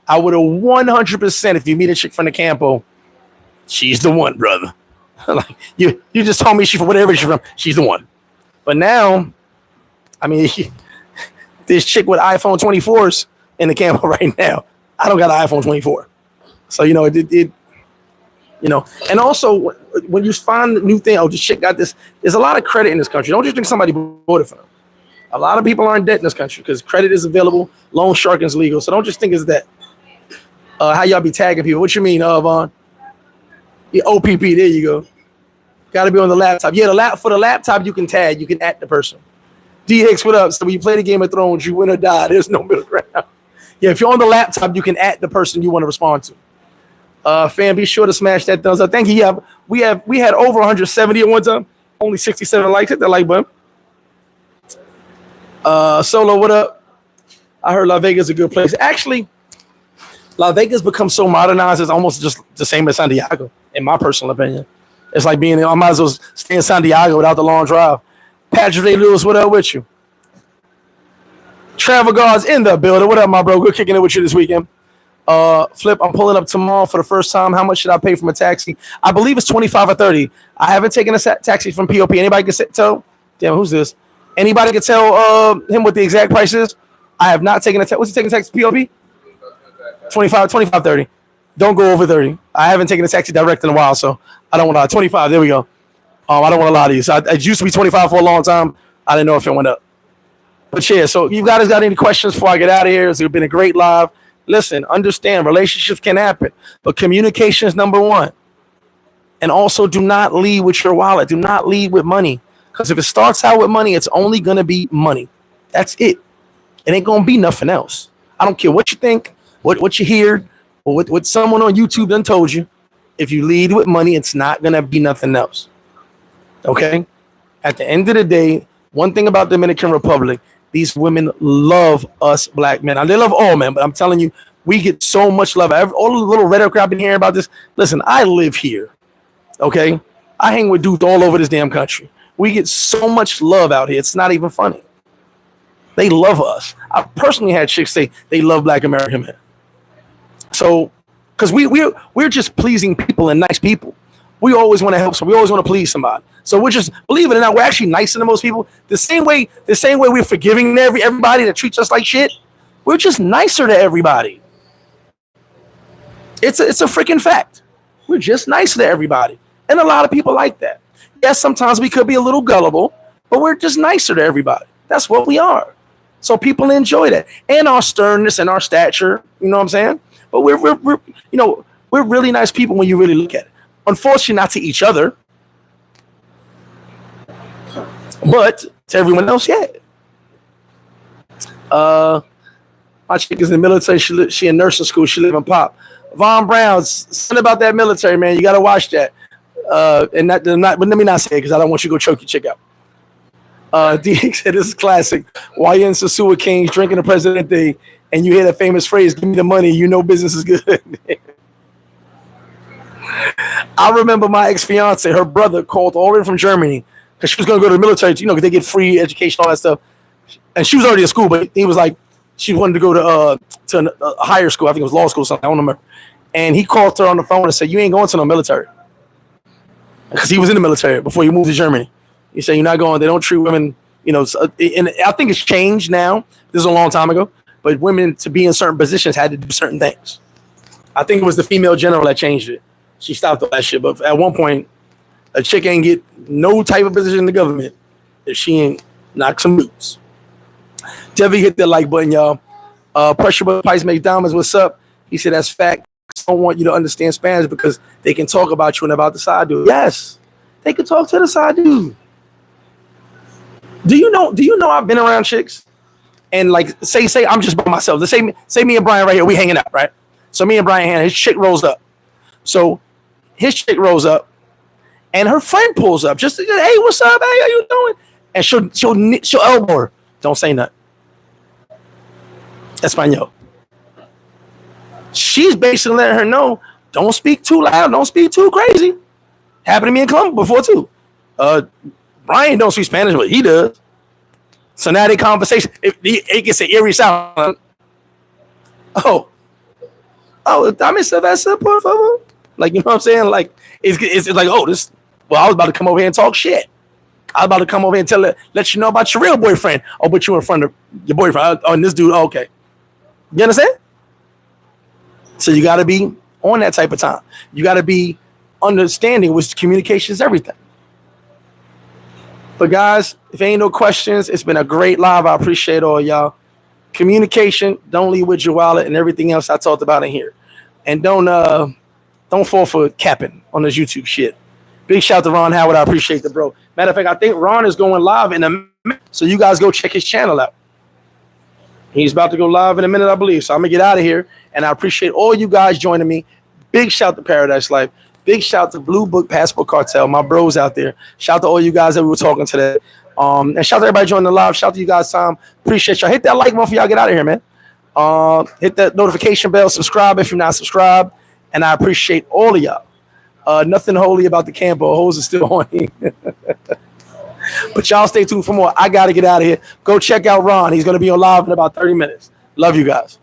A: I would have 100%, if you meet a chick from the campo, she's the one, brother. Like you just told me she from whatever she's from, she's the one. But now, this chick with iPhone 24s in the campo right now. I don't got an iPhone 24. So, and also when you find a new thing, this chick got this, there's a lot of credit in this country. Don't just think somebody bought it for them. A lot of people are in debt in this country because credit is available. Loan sharking is legal. So don't just think it's that. How y'all be tagging people? What you mean, Vaughn? Yeah, OPP, there you go. Got to be on the laptop. Yeah, for the laptop, you can tag. You can at the person. DX, what up? So when you play the Game of Thrones, you win or die. There's no middle ground. Yeah, if you're on the laptop, you can at the person you want to respond to. Fam, be sure to smash that thumbs up. Thank you. Yeah, we had over 170 at one time. Only 67 likes. Hit that like button. Solo, what up? I heard La Vegas is a good place. Actually, La Vegas becomes so modernized, it's almost just the same as Santiago, in my personal opinion. It's like I might as well stay in Santiago without the long drive. Patrick Ray Lewis, what up with you? Travel Guards in the building. What up, my bro? Good kicking it with you this weekend. Flip, I'm pulling up tomorrow for the first time. How much should I pay from a taxi? I believe it's 25 or 30. I haven't taken a taxi from POP. Anybody can tell? Damn, who's this? Anybody can tell him what the exact price is? I have not taken a taxi. What's he taking a taxi POP? 25, 30. Don't go over 30. I haven't taken a taxi direct in a while, so I don't want to lie. 25, there we go. I don't want to lie to you. So it used to be 25 for a long time. I didn't know if it went up. But yeah, so you guys got any questions before I get out of here? It's been a great live. Listen, understand, relationships can happen, but communication is number one. And also do not lead with your wallet. Do not lead with money. Because if it starts out with money, it's only going to be money. That's it. It ain't going to be nothing else. I don't care what you think, what you hear, or what someone on YouTube done told you. If you lead with money, it's not gonna be nothing else. Okay? At the end of the day, one thing about Dominican Republic, these women love us black men. They love all men, but I'm telling you, we get so much love. All the little rhetoric I've been hearing about this. Listen, I live here. Okay? I hang with dudes all over this damn country. We get so much love out here. It's not even funny. They love us. I personally had chicks say they love black American men. So, because we're just pleasing people and nice people. We always want to help, so we always want to please somebody. So we're just, believe it or not, we're actually nicer than most people. The same way we're forgiving everybody that treats us like shit. We're just nicer to everybody. It's a freaking fact. We're just nicer to everybody, and a lot of people like that. Yes, sometimes we could be a little gullible, but we're just nicer to everybody. That's what we are. So people enjoy that, and our sternness and our stature. You know what I'm saying? But we're really nice people when you really look at it. Unfortunately, not to each other, but to everyone else, yeah. My chick is in the military. She in nursing school. She live in Pop. Von Brown's something about that military, man. You got to watch that. And but let me not say it because I don't want you to go choke your chick out. DX said this is classic. While you're in Sosua Kings drinking the Presidente and you hear that famous phrase, "Give me the money," you know business is good. I remember my ex-fiance, her brother called all the way from Germany because she was going to go to the military, because they get free education, all that stuff. And she was already at school, but he was like, she wanted to go to a higher school. I think it was law school or something. I don't remember. And he called her on the phone and said, "You ain't going to no military." Because he was in the military before he moved to Germany. He said, "You're not going. They don't treat women, and I think it's changed now. This is a long time ago. But women, to be in certain positions, had to do certain things. I think it was the female general that changed it. She stopped all that shit. But at one point, a chick ain't get no type of position in the government if she ain't knock some boots." Debbie hit that like button, y'all. Pressure but Price make diamonds. What's up? He said, "That's fact. I don't want you to understand Spanish because they can talk about you and about the side dude." Yes, they can talk to the side dude. Do you know I've been around chicks and like say I'm just by myself. Let's say me and Brian right here, we hanging out, right? So me and Brian, his chick rolls up. So his chick rolls up and her friend pulls up just to say, "Hey, what's up? Hey, how you doing?" And she'll elbow her. Don't say nothing. Espanol. She's basically letting her know, don't speak too loud, don't speak too crazy. Happened to me in Columbus before too. Brian don't speak Spanish, but he does. So now they conversation, it gets an eerie sound. Oh, dame cerveza, por favor. Like, you know what I'm saying? Like, it's like, oh, this. Well, I was about to come over here and talk shit. I was about to come over here and let you know about your real boyfriend. Oh, but you in front of your boyfriend. Oh, and this dude. Oh, okay. You understand? So you got to be on that type of time. You got to be understanding, which communication is everything. But guys, if ain't no questions, it's been a great live. I appreciate all y'all. Communication, don't leave with your wallet and everything else I talked about in here. And don't fall for capping on this YouTube shit. Big shout to Ron Howard. I appreciate the bro. Matter of fact, I think Ron is going live in a minute. So you guys go check his channel out. He's about to go live in a minute, I believe. So I'm going to get out of here. And I appreciate all you guys joining me. Big shout to Paradise Life. Big shout to Blue Book Passport Cartel, my bros out there. Shout to all you guys that we were talking today. And shout to everybody joining the live. Shout to you guys, Tom. Appreciate y'all. Hit that like button before y'all get out of here, man. Hit that notification bell. Subscribe if you're not subscribed. And I appreciate all of y'all. Nothing holy about the campo. Hoes are still horny. But y'all stay tuned for more. I got to get out of here. Go check out Ron. He's going to be on live in about 30 minutes. Love you guys.